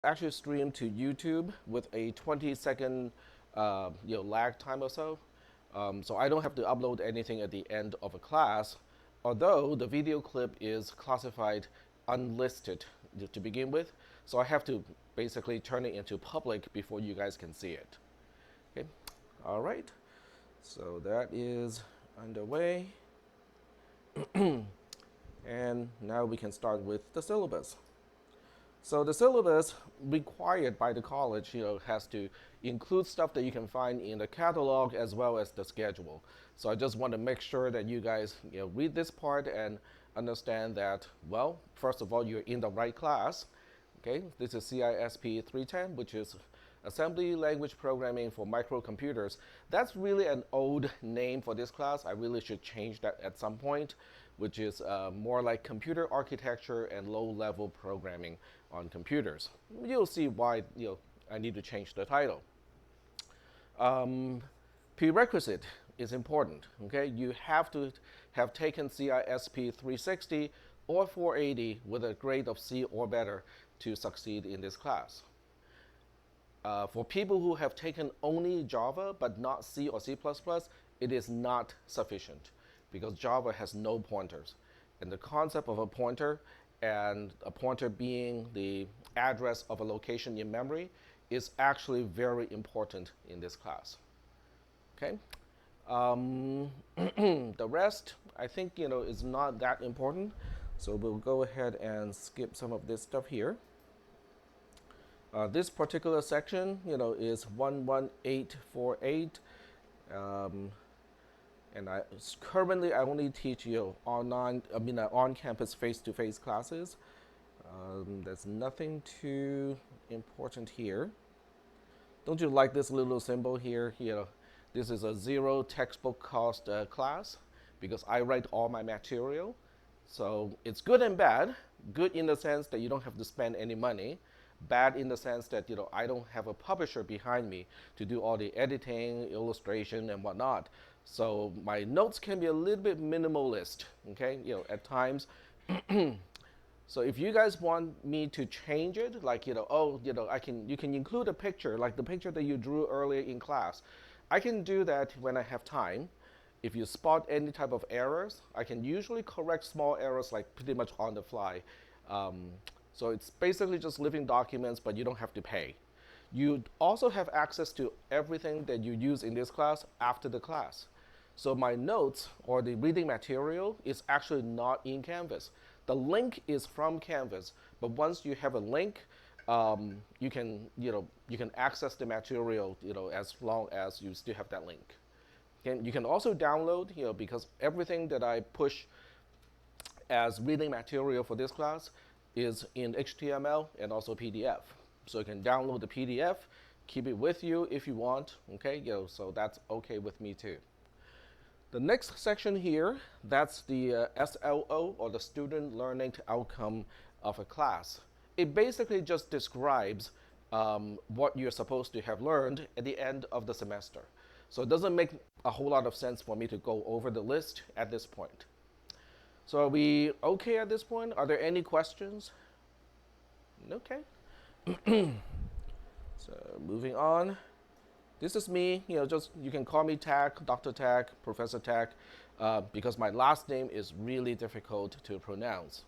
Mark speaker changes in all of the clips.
Speaker 1: actually stream to YouTube with a 20-second lag time or so. So I don't have to upload anything at the end of a class, although the video clip is classified unlisted to begin with. So I have to basically turn it into public before you guys can see it. Okay, all right. So that is underway. And now we can start with the syllabus. So the syllabus required by the college, has to include stuff that you can find in the catalog as well as the schedule. So I just want to make sure that you guys, read this part and understand that, well, first of all, you're in the right class. Okay, this is cisp310, which is Assembly Language Programming for Microcomputers. That's really an old name for this class. I really should change that at some point, which is more like computer architecture and low-level programming on computers. You'll see why I need to change the title. Prerequisite is important. Okay, you have to have taken CISP 360 or 480 with a grade of C or better to succeed in this class. For people who have taken only Java but not C or C++, it is not sufficient because Java has no pointers. And the concept of a pointer, and a pointer being the address of a location in memory, is actually very important in this class. Okay. The rest, I think, is not that important. So we'll go ahead and skip some of this stuff here. This particular section, is 11848, and currently I only teach on-campus face-to-face classes. There's nothing too important here. Don't you like this little symbol here? This is a zero textbook cost class because I write all my material. So it's good and bad. Good in the sense that you don't have to spend any money. Bad in the sense that I don't have a publisher behind me to do all the editing, illustration, and whatnot. So my notes can be a little bit minimalist, okay? At times. So if you guys want me to change it, like you can include a picture, like the picture that you drew earlier in class. I can do that when I have time. If you spot any type of errors, I can usually correct small errors like pretty much on the fly. So it's basically just living documents, but you don't have to pay. You also have access to everything that you use in this class after the class. So my notes or the reading material is actually not in Canvas. The link is from Canvas, but once you have a link, you can access the material as long as you still have that link. And you can also download because everything that I push as reading material for this class is in HTML and also PDF. So you can download the PDF, keep it with you if you want, okay? So that's okay with me too. The next section here, that's the SLO, or the Student Learning Outcome of a class. It basically just describes what you're supposed to have learned at the end of the semester. So it doesn't make a whole lot of sense for me to go over the list at this point. So are we okay at this point? Are there any questions? Okay. So moving on. This is me. You can call me Tack, Dr. Tack, Professor Tack, because my last name is really difficult to pronounce.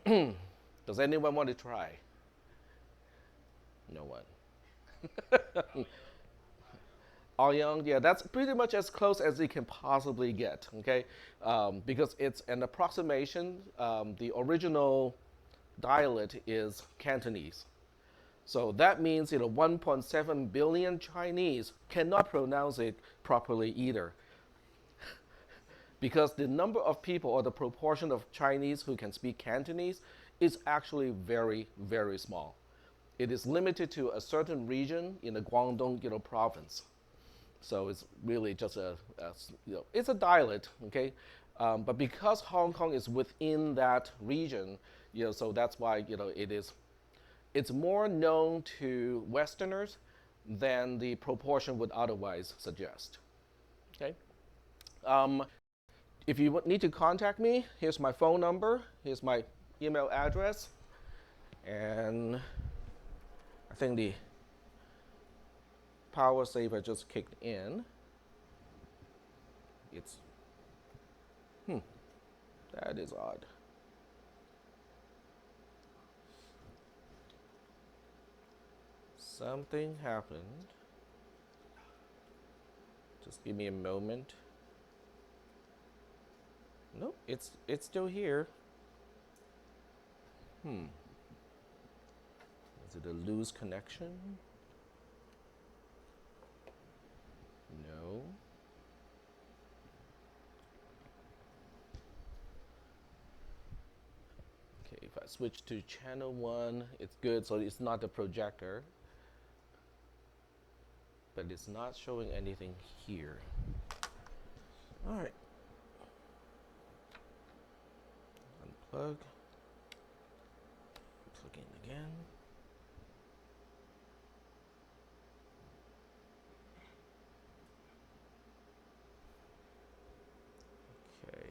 Speaker 1: Does anyone want to try? No one. Young, yeah, that's pretty much as close as it can possibly get, okay? Because it's an approximation. The original dialect is Cantonese. So that means 1.7 billion Chinese cannot pronounce it properly either. Because the number of people or the proportion of Chinese who can speak Cantonese is actually very, very small. It is limited to a certain region in the Guangdong province. So it's really just it's a dialect, okay? But because Hong Kong is within that region, so that's why it's more known to Westerners than the proportion would otherwise suggest. Okay. If you need to contact me, here's my phone number, here's my email address, and I think the power saver just kicked in. It's, that is odd. Something happened. Just give me a moment. Nope, it's still here. Is it a loose connection? No. Okay, if I switch to channel 1, it's good, so it's not the projector. But it's not showing anything here. All right. Unplug. Plug in again. Okay.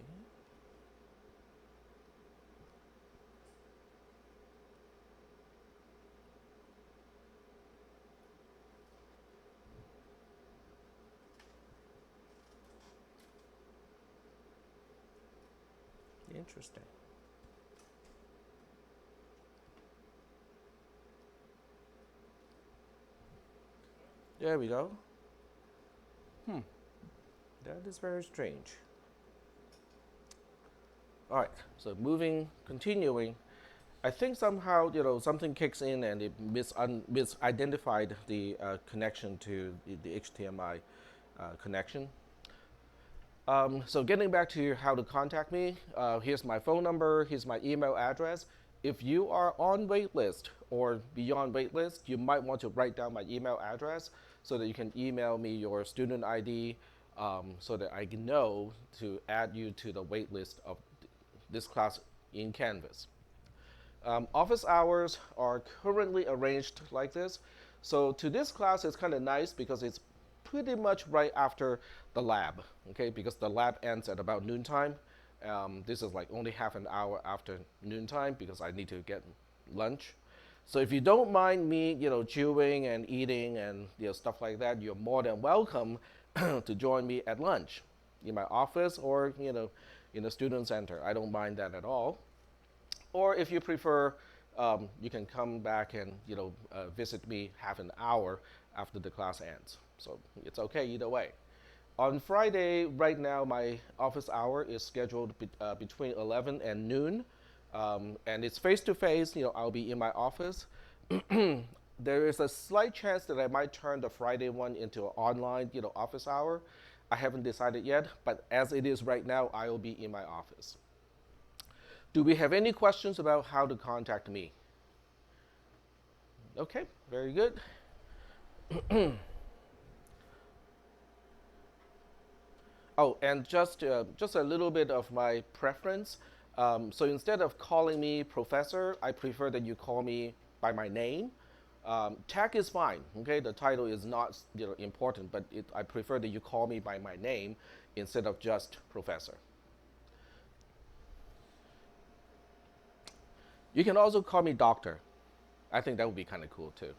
Speaker 1: Interesting. There we go. That is very strange. All right, so continuing. I think somehow, something kicks in and it misidentified the connection to the HDMI connection. So getting back to how to contact me, here's my phone number, here's my email address. If you are on waitlist or beyond waitlist, you might want to write down my email address so that you can email me your student ID so that I can know to add you to the waitlist of this class in Canvas. Office hours are currently arranged like this. So to this class, it's kind of nice because it's pretty much right after the lab, okay? Because the lab ends at about noontime. This is like only half an hour after noontime because I need to get lunch. So if you don't mind me, chewing and eating and stuff like that, you're more than welcome to join me at lunch in my office or in the student center. I don't mind that at all. Or if you prefer, you can come back and visit me half an hour after the class ends. So it's okay either way. On Friday, right now, my office hour is scheduled between 11 and noon, and it's face-to-face. I'll be in my office. There is a slight chance that I might turn the Friday one into an online, office hour. I haven't decided yet, but as it is right now, I will be in my office. Do we have any questions about how to contact me? Okay, very good. Oh, and just a little bit of my preference. So instead of calling me professor, I prefer that you call me by my name. Tech is fine, okay? The title is not important, but I prefer that you call me by my name instead of just professor. You can also call me doctor. I think that would be kind of cool too.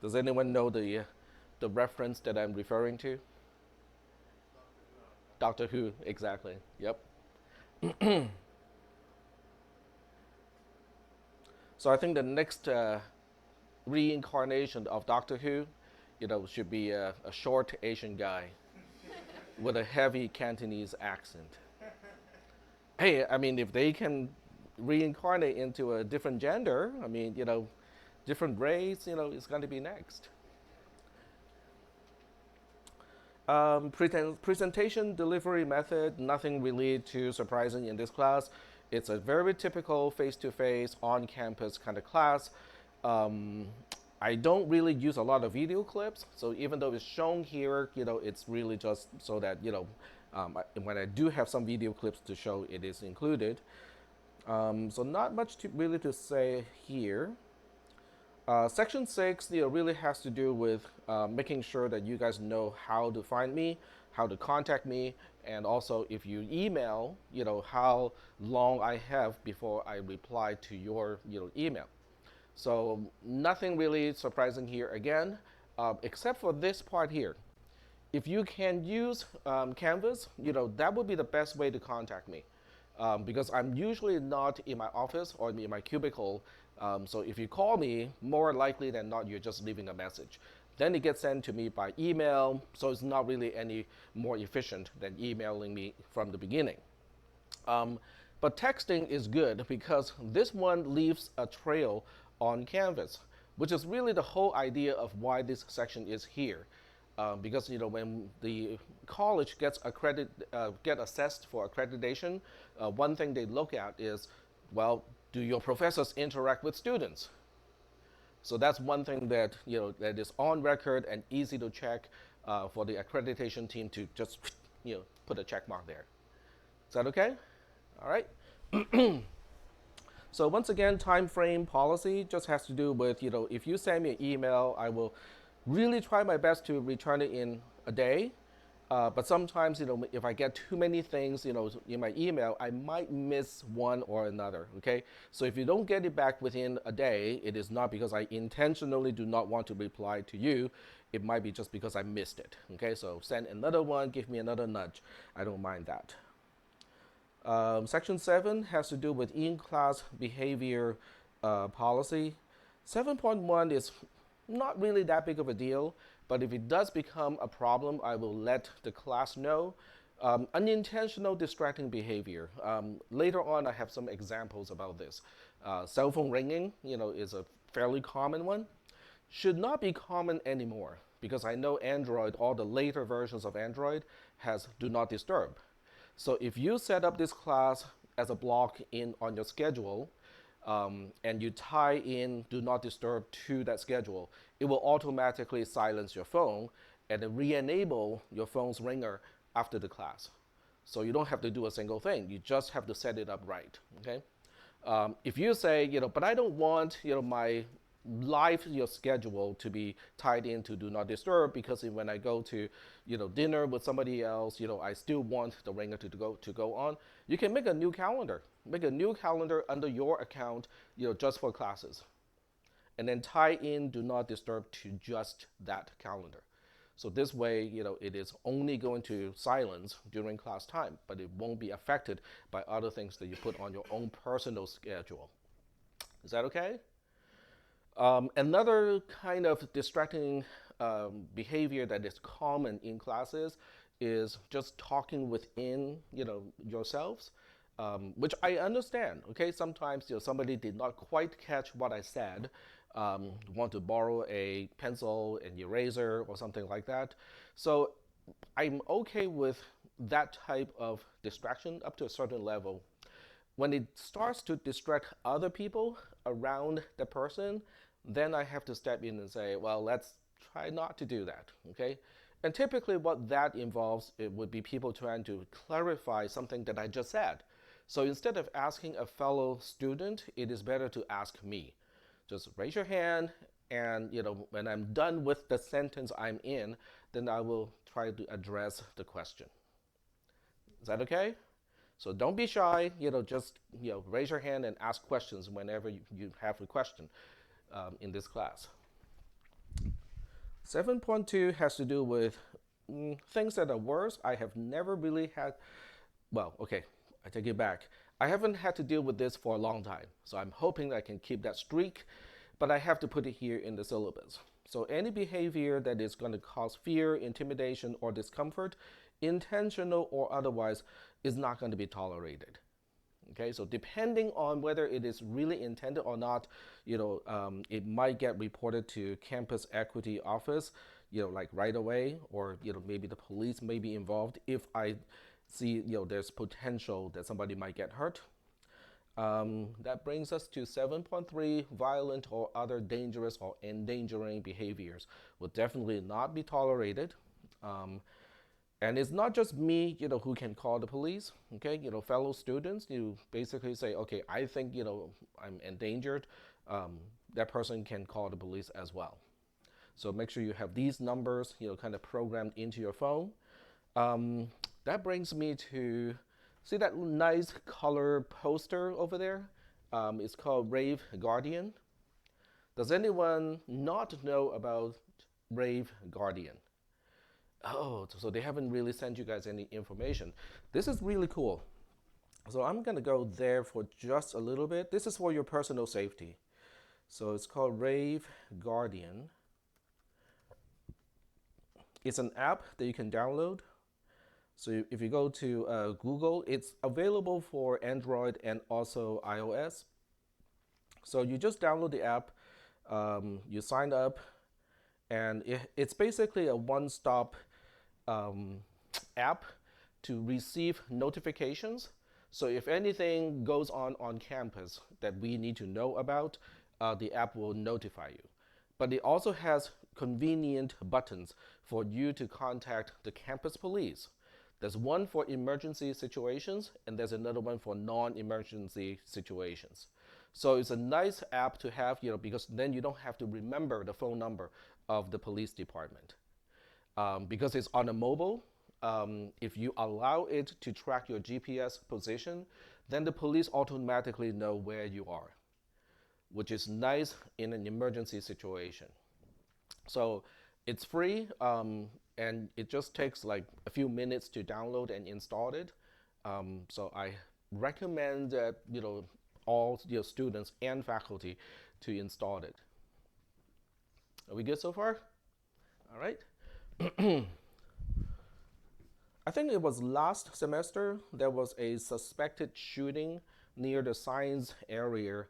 Speaker 1: Does anyone know the reference that I'm referring to? Doctor Who, exactly. Yep. So I think the next reincarnation of Doctor Who, should be a short Asian guy with a heavy Cantonese accent. Hey, I mean, if they can reincarnate into a different gender, I mean, different race, it's going to be next. Presentation delivery method, nothing really too surprising in this class. It's a very typical face-to-face, on-campus kind of class. I don't really use a lot of video clips, so even though it's shown here, it's really just so that, when I do have some video clips to show, it is included. So not much really to say here. Section 6 really has to do with making sure that you guys know how to find me. how to contact me, and also if you email, how long I have before I reply to your email. So nothing really surprising here again, except for this part here. If you can use Canvas, that would be the best way to contact me, because I'm usually not in my office or in my cubicle. So if you call me, more likely than not, you're just leaving a message. Then it gets sent to me by email, so it's not really any more efficient than emailing me from the beginning. Um, but texting is good because this one leaves a trail on Canvas, which is really the whole idea of why this section is here. Because when the college get assessed for accreditation, one thing they look at is, well, do your professors interact with students? So that's one thing that that is on record and easy to check for the accreditation team to just put a check mark there. Is that okay? All right. So once again, time frame policy just has to do with, if you send me an email, I will really try my best to return it in a day. But sometimes, if I get too many things, in my email, I might miss one or another, okay? So if you don't get it back within a day, it is not because I intentionally do not want to reply to you. It might be just because I missed it, okay? So send another one, give me another nudge. I don't mind that. Section 7 has to do with in-class behavior policy. 7.1 is not really that big of a deal, but if it does become a problem, I will let the class know. Unintentional distracting behavior. Later on, I have some examples about this. Cell phone ringing, is a fairly common one. Should not be common anymore because I know Android, all the later versions of Android, has do not disturb. So if you set up this class as a block on your schedule, and you tie in do not disturb to that schedule, it will automatically silence your phone and then re-enable your phone's ringer after the class. So you don't have to do a single thing. You just have to set it up right. Okay. If you say, but I don't want, my live schedule to be tied into do not disturb because when I go to dinner with somebody else, I still want the ringer to go on. You can make a new calendar. Make a new calendar under your account, just for classes, and then tie in do not disturb to just that calendar. So this way, it is only going to silence during class time, but it won't be affected by other things that you put on your own personal schedule. Is that okay? Another kind of distracting behavior that is common in classes is just talking within, yourselves, which I understand. Okay, sometimes somebody did not quite catch what I said, want to borrow a pencil, an eraser, or something like that. So I'm okay with that type of distraction up to a certain level. When it starts to distract other people around the person, then I have to step in and say, well, let's try not to do that, okay? And typically what that involves, it would be people trying to clarify something that I just said. So instead of asking a fellow student, it is better to ask me. Just raise your hand, and when I'm done with the sentence I'm in, then I will try to address the question. Is that okay? So don't be shy, just raise your hand and ask questions whenever you have a question in this class. 7.2 has to do with things that are worse. I have never really had, well, okay, I take it back. I haven't had to deal with this for a long time, so I'm hoping I can keep that streak, but I have to put it here in the syllabus. So any behavior that is going to cause fear, intimidation, or discomfort, intentional or otherwise, is not going to be tolerated. Okay, so depending on whether it is really intended or not, it might get reported to campus equity office, like right away, or maybe the police may be involved if I see there's potential that somebody might get hurt. That brings us to 7.3, violent or other dangerous or endangering behaviors will definitely not be tolerated. And it's not just me, who can call the police. Okay, fellow students, you basically say, okay, I think, I'm endangered. That person can call the police as well. So make sure you have these numbers, kind of programmed into your phone. Um, that brings me to see that nice color poster over there. It's called Rave Guardian. Does anyone not know about Rave Guardian? Oh, so they haven't really sent you guys any information. This is really cool. So I'm gonna go there for just a little bit. This is for your personal safety. So it's called Rave Guardian. It's an app that you can download. So if you go to Google, it's available for Android and also iOS. So you just download the app, you sign up, and it's basically a one-stop um, app to receive notifications. So if anything goes on campus that we need to know about, the app will notify you. But it also has convenient buttons for you to contact the campus police. There's one for emergency situations, and there's another one for non-emergency situations. So it's a nice app to have, because then you don't have to remember the phone number of the police department. Because it's on a mobile, if you allow it to track your GPS position, then the police automatically know where you are, which is nice in an emergency situation. So it's free, and it just takes like a few minutes to download and install it. So I recommend that all your students and faculty to install it. Are we good so far? All right. I think it was last semester there was a suspected shooting near the science area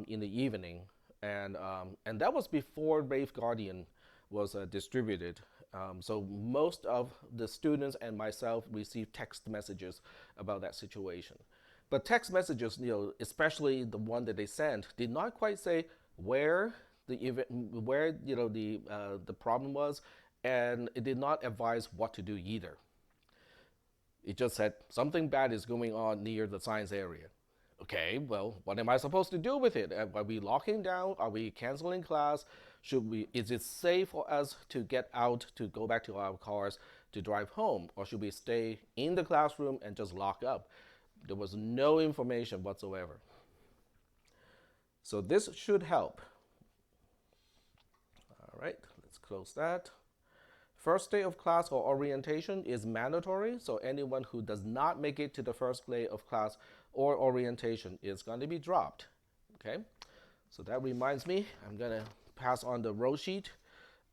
Speaker 1: in the evening, and that was before Rave Guardian was distributed. So most of the students and myself received text messages about that situation. But text messages, especially the one that they sent, did not quite say where the problem was, and it did not advise what to do either. It just said something bad is going on near the science area. Okay, well, what am I supposed to do with it? Are we locking down? Are we canceling class? Is it safe for us to get out, to go back to our cars, to drive home? Or should we stay in the classroom and just lock up? There was no information whatsoever. So this should help. All right, let's close that. First day of class or orientation is mandatory, so anyone who does not make it to the first day of class or orientation is going to be dropped. Okay, so that reminds me, I'm going to pass on the roll sheet.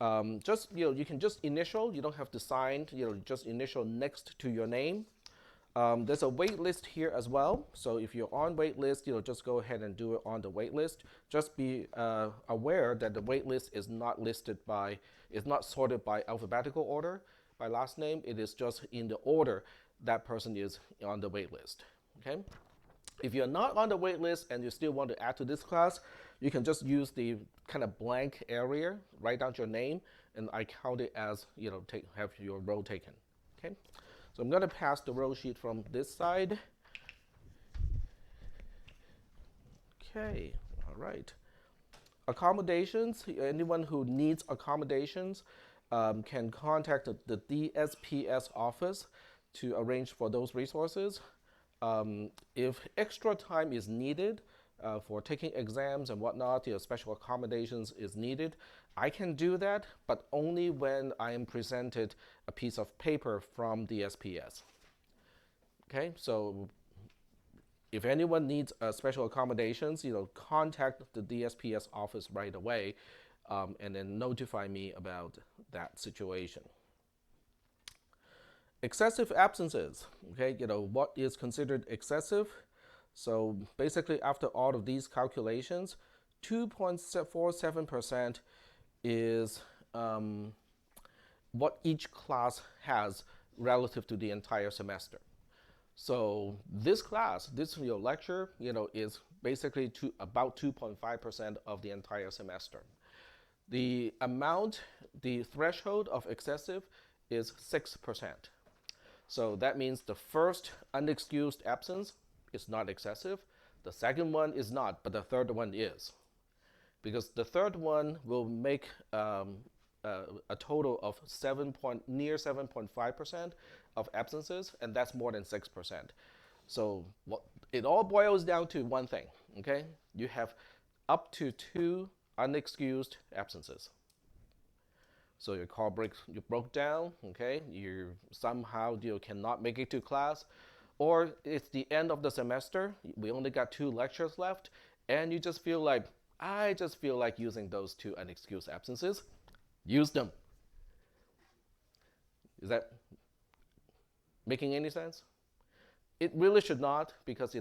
Speaker 1: You can just initial, you don't have to sign, just initial next to your name. There's a wait list here as well. So if you're on wait list, just go ahead and do it on the wait list. Just be aware that the wait list is not sorted by alphabetical order, by last name. It is just in the order that person is on the wait list. Okay. If you're not on the wait list and you still want to add to this class, you can just use the kind of blank area, write down your name, and I count it as have your roll taken. Okay. So I'm going to pass the roll sheet from this side. Okay, all right. Accommodations, anyone who needs accommodations can contact the DSPS office to arrange for those resources. If extra time is needed for taking exams and whatnot, special accommodations is needed, I can do that, but only when I am presented a piece of paper from DSPS. Okay, so if anyone needs special accommodations, contact the DSPS office right away, and then notify me about that situation. Excessive absences. Okay, what is considered excessive? So basically, after all of these calculations, 2.47% is what each class has relative to the entire semester. So this class, this lecture, is basically about 2.5% of the entire semester. The threshold of excessive is 6%. So that means the first unexcused absence is not excessive. The second one is not, but the third one is. Because the third one will make a total of near 7.5% of absences, and that's more than 6%. So what it all boils down to one thing, okay? You have up to 2 unexcused absences. So your car breaks, you broke down, okay? You somehow cannot make it to class, or it's the end of the semester. We only got 2 lectures left, and you just feel like I just feel like using those 2 unexcused absences. Use them. Is that making any sense? It really should not, because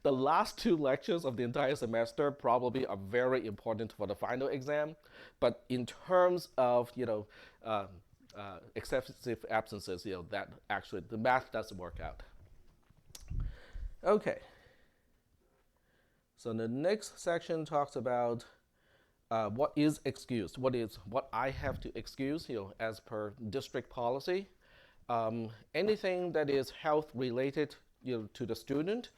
Speaker 1: the last 2 lectures of the entire semester probably are very important for the final exam. But in terms of excessive absences, that actually the math doesn't work out. Okay. So the next section talks about what is excused, what I have to excuse, as per district policy. Anything that is health related, to the student,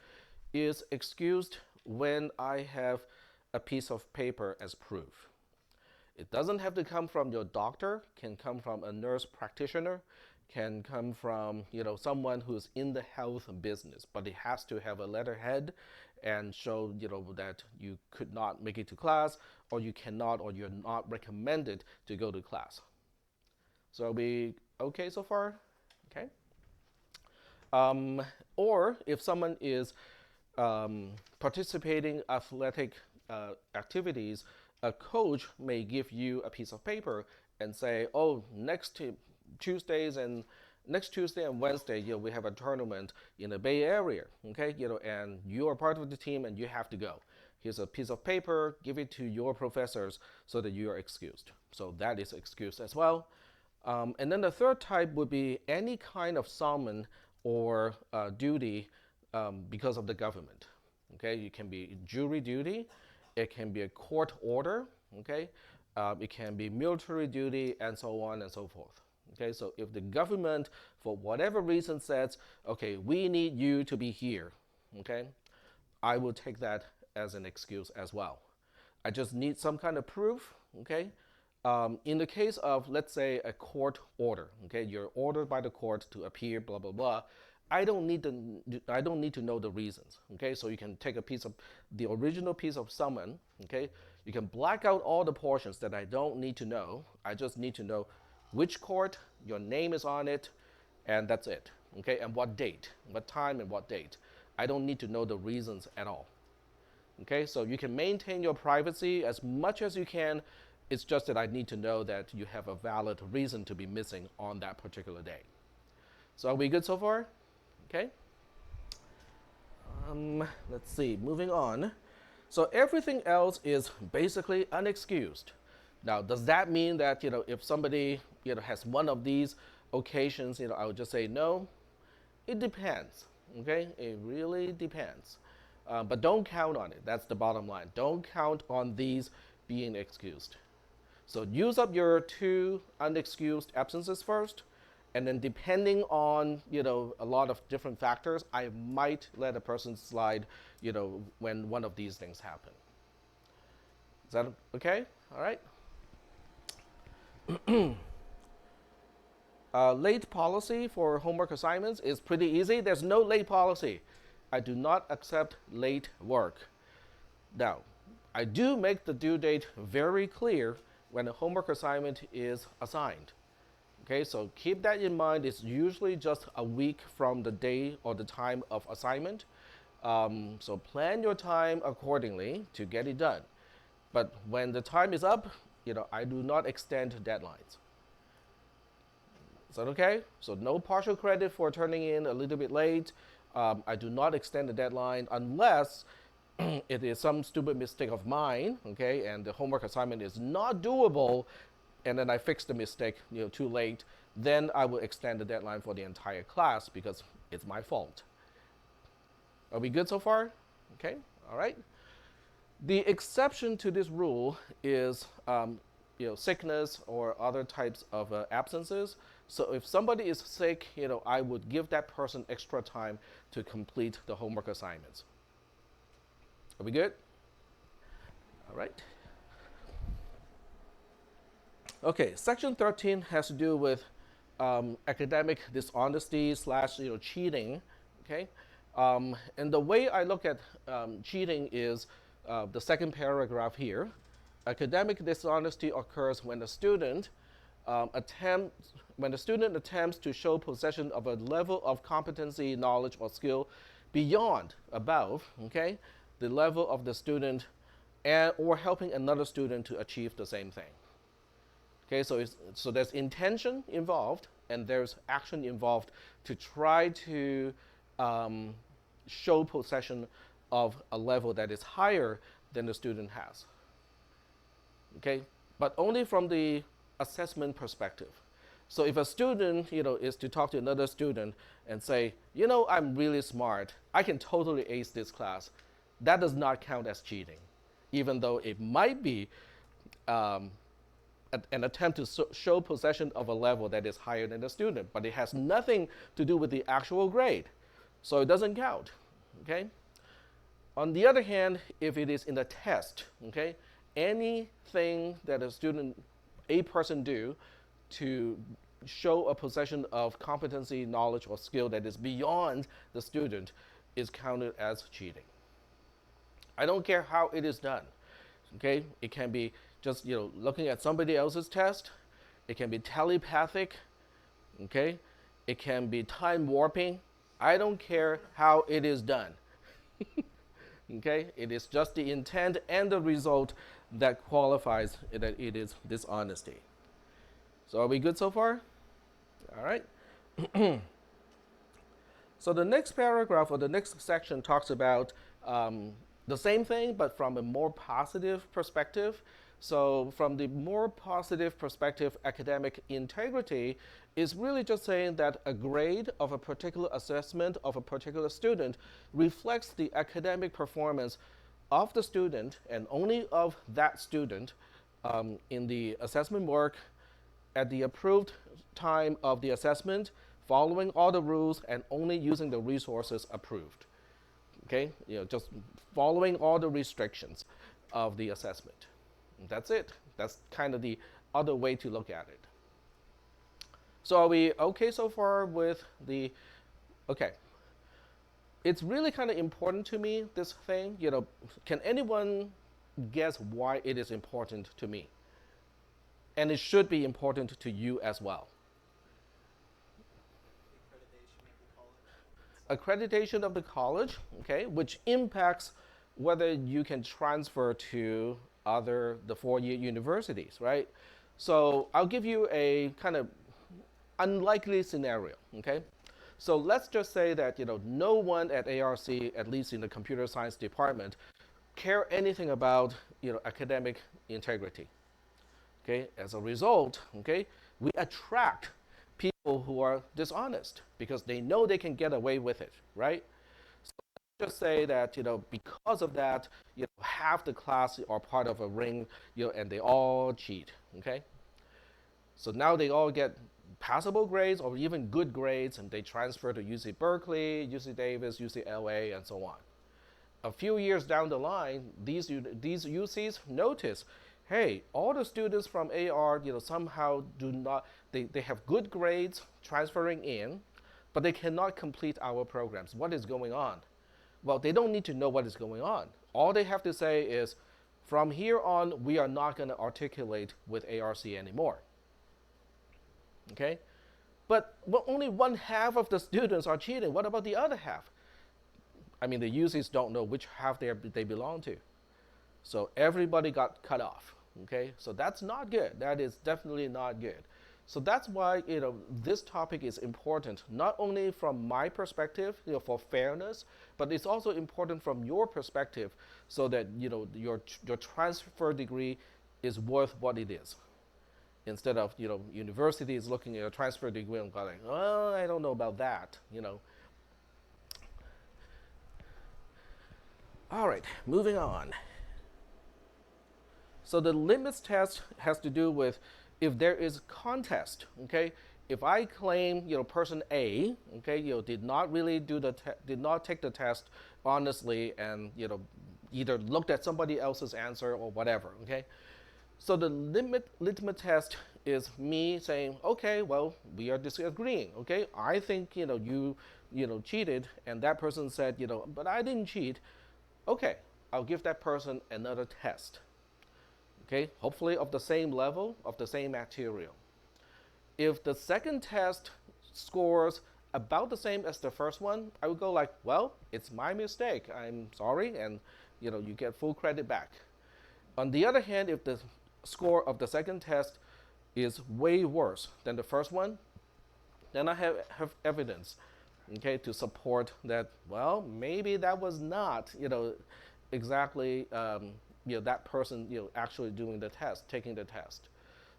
Speaker 1: is excused when I have a piece of paper as proof. It doesn't have to come from your doctor, can come from a nurse practitioner, can come from someone who's in the health business, but it has to have a letterhead and show that you could not make it to class, or you cannot, or you're not recommended to go to class. So are we okay so far? Okay. Or if someone is participating athletic activities, a coach may give you a piece of paper and say, oh, next Tuesday and Wednesday, we have a tournament in the Bay Area, okay, and you are part of the team and you have to go. Here's a piece of paper, give it to your professors so that you are excused. So that is excused as well. And then the third type would be any kind of summon or duty because of the government. Okay, it can be jury duty, it can be a court order, okay, it can be military duty, and so on and so forth. Okay, so if the government, for whatever reason, says, okay, we need you to be here, okay, I will take that as an excuse as well. I just need some kind of proof, okay. In the case of, let's say, a court order, okay, you're ordered by the court to appear, blah blah blah. I don't need to know the reasons, okay. So you can take the original piece of summon, okay. You can black out all the portions that I don't need to know. I just need to know which court, your name is on it, and that's it, okay. And what date, what time, and what date. I don't need to know the reasons at all, okay. So you can maintain your privacy as much as you can. It's just that I need to know that you have a valid reason to be missing on that particular day. So are we good so far? Okay. Let's see, moving on. So everything else is basically unexcused. Now, does that mean that, if somebody, has one of these occasions, I would just say no? It depends, okay? It really depends. But don't count on it. That's the bottom line. Don't count on these being excused. So use up your 2 unexcused absences first, and then depending on, a lot of different factors, I might let a person slide, when one of these things happen. Is that okay? All right. Late policy for homework assignments is pretty easy. There's no late policy. I do not accept late work. Now, I do make the due date very clear when a homework assignment is assigned. Okay, so keep that in mind. It's usually just a week from the day or the time of assignment. So plan your time accordingly to get it done. But when the time is up, I do not extend deadlines. Is that okay? So no partial credit for turning in a little bit late. I do not extend the deadline unless it is some stupid mistake of mine, okay, and the homework assignment is not doable, and then I fix the mistake, too late. Then I will extend the deadline for the entire class because it's my fault. Are we good so far? Okay, all right. The exception to this rule is sickness or other types of absences. So if somebody is sick, I would give that person extra time to complete the homework assignments. Are we good? All right. Okay, section 13 has to do with academic dishonesty slash cheating. Okay, and the way I look at cheating is the second paragraph here. Academic dishonesty occurs when the student attempts to show possession of a level of competency, knowledge, or skill beyond, above, okay, the level of the student, and or helping another student to achieve the same thing. Okay, so there's intention involved and there's action involved to try to show possession of a level that is higher than the student has. Okay, but only from the assessment perspective. So if a student, is to talk to another student and say, I'm really smart, I can totally ace this class, that does not count as cheating, even though it might be an attempt to show possession of a level that is higher than the student, but it has nothing to do with the actual grade. So it doesn't count, okay? On the other hand, if it is in a test, okay, anything that a person do to show a possession of competency, knowledge, or skill that is beyond the student is counted as cheating. I don't care how it is done, okay? It can be just looking at somebody else's test. It can be telepathic, okay? It can be time warping. I don't care how it is done. Okay? It is just the intent and the result that qualifies that it is dishonesty. So are we good so far? All right. So the next paragraph or the next section talks about the same thing, but from a more positive perspective. So from the more positive perspective, academic integrity is really just saying that a grade of a particular assessment of a particular student reflects the academic performance of the student and only of that student in the assessment work at the approved time of the assessment, following all the rules and only using the resources approved. Okay, just following all the restrictions of the assessment. That's it. That's kind of the other way to look at it. So are we okay so far with the, okay. It's really kind of important to me, this thing. Can anyone guess why it is important to me? And it should be important to you as well. Accreditation of the college, okay, which impacts whether you can transfer to the four-year universities, right? So I'll give you a kind of unlikely scenario, okay? So let's just say that no one at ARC, at least in the computer science department, care anything about academic integrity. Okay, as a result, okay, we attract people who are dishonest because they know they can get away with it, right? So let's just say that because of that, half the class are part of a ring, and they all cheat. Okay, so now they all get passable grades or even good grades, and they transfer to UC Berkeley, UC Davis, UCLA, and so on. A few years down the line, these UCs notice, hey, all the students from AR, somehow do not, they have good grades transferring in, but they cannot complete our programs. What is going on? Well, they don't need to know what is going on. All they have to say is, from here on, we are not going to articulate with ARC anymore. Okay? But only one half of the students are cheating. What about the other half? I mean, the UCs don't know which half they belong to. So everybody got cut off. Okay, so that's not good. That is definitely not good. So that's why this topic is important, not only from my perspective, for fairness, but it's also important from your perspective, so that your transfer degree is worth what it is. Instead of universities looking at a transfer degree and going, oh, I don't know about that. All right, moving on. So the limits test has to do with if there is contest, okay? If I claim, person A, okay, did not really did not take the test honestly and, either looked at somebody else's answer or whatever, okay? So the litmus test is me saying, okay, well, we are disagreeing. Okay, I think you cheated, and that person said, but I didn't cheat. Okay, I'll give that person another test. Okay, hopefully of the same level, of the same material. If the second test scores about the same as the first one, I would go like, well, it's my mistake. I'm sorry, and you get full credit back. On the other hand, if the score of the second test is way worse than the first one, then I have evidence, okay, to support that. Well, maybe that was not, exactly, that person, actually doing the test, taking the test.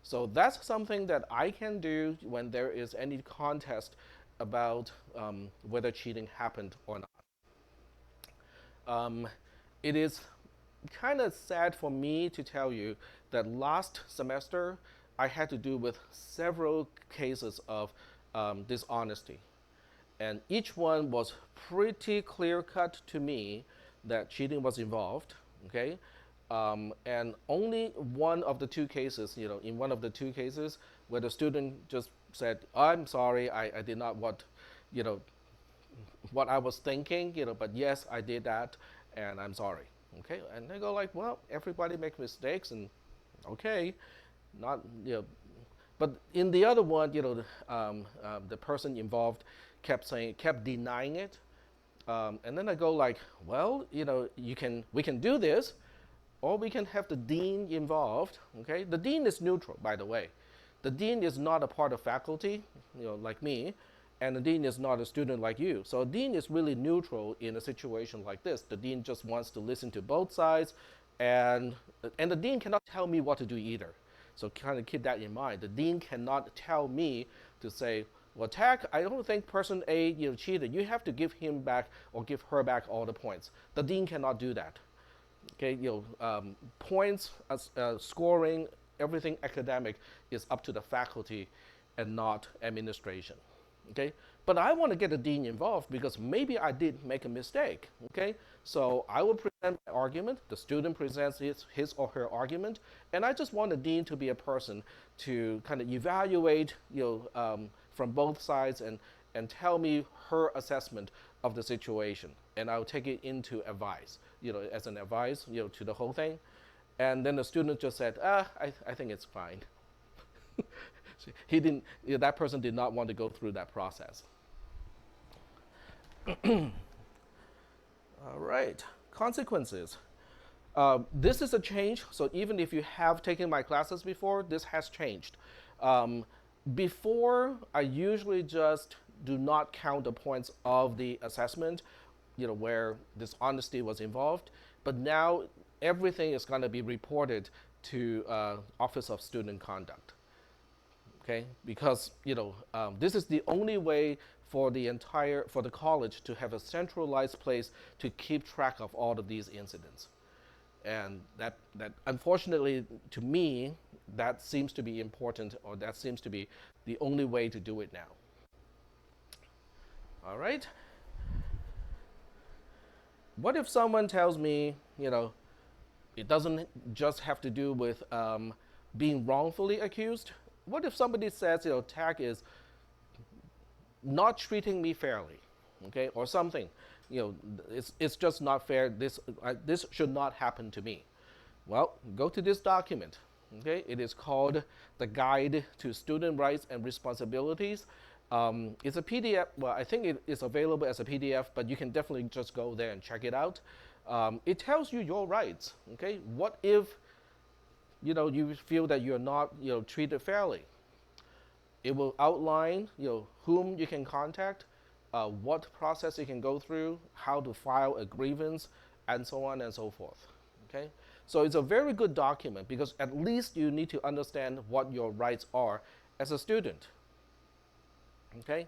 Speaker 1: So that's something that I can do when there is any contest about whether cheating happened or not. It is kind of sad for me to tell you that last semester I had to do with several cases of dishonesty. And each one was pretty clear cut to me that cheating was involved. Okay. And only one of the two cases, in one of the two cases where the student just said, I'm sorry, I did not you know, what I was thinking, but yes, I did that, and I'm sorry. Okay, and they go like, well, everybody makes mistakes, and okay, not but in the other one, the person involved kept denying it, and then I go like, well, we can do this, or we can have the dean involved. Okay, the dean is neutral, by the way. The dean is not a part of faculty, like me, and the dean is not a student like you. So a dean is really neutral in a situation like this. The dean just wants to listen to both sides, and the dean cannot tell me what to do either. So kind of keep that in mind. The dean cannot tell me to say, well, Tack, I don't think person A cheated. You have to give him back or give her back all the points. The dean cannot do that. Okay, points, scoring, everything academic is up to the faculty and not administration. Okay, but I want to get the dean involved because maybe I did make a mistake. Okay, so I will present my argument, the student presents his or her argument, and I just want the dean to be a person to kind of evaluate from both sides and tell me her assessment of the situation, and I'll take it into advice, as an advice, to the whole thing. And then the student just said, I think it's fine. He didn't, that person did not want to go through that process. All right, consequences. This is a change, so even if you have taken my classes before, this has changed. Before, I usually just do not count the points of the assessment, where dishonesty was involved. But now everything is going to be reported to Office of Student Conduct. Okay, because this is the only way for the college to have a centralized place to keep track of all of these incidents. And that unfortunately to me, that seems to be important, or that seems to be the only way to do it now. All right. What if someone tells me, it doesn't just have to do with being wrongfully accused? What if somebody says, Tack is not treating me fairly, okay, or something, it's just not fair. This should not happen to me. Well, go to this document. Okay, it is called the Guide to Student Rights and Responsibilities. It's a PDF. Well, I think it is available as a PDF, but you can definitely just go there and check it out. It tells you your rights. Okay, what if you feel that you're not treated fairly? It will outline whom you can contact, what process you can go through, how to file a grievance, and so on and so forth. Okay, so it's a very good document because at least you need to understand what your rights are as a student. Okay,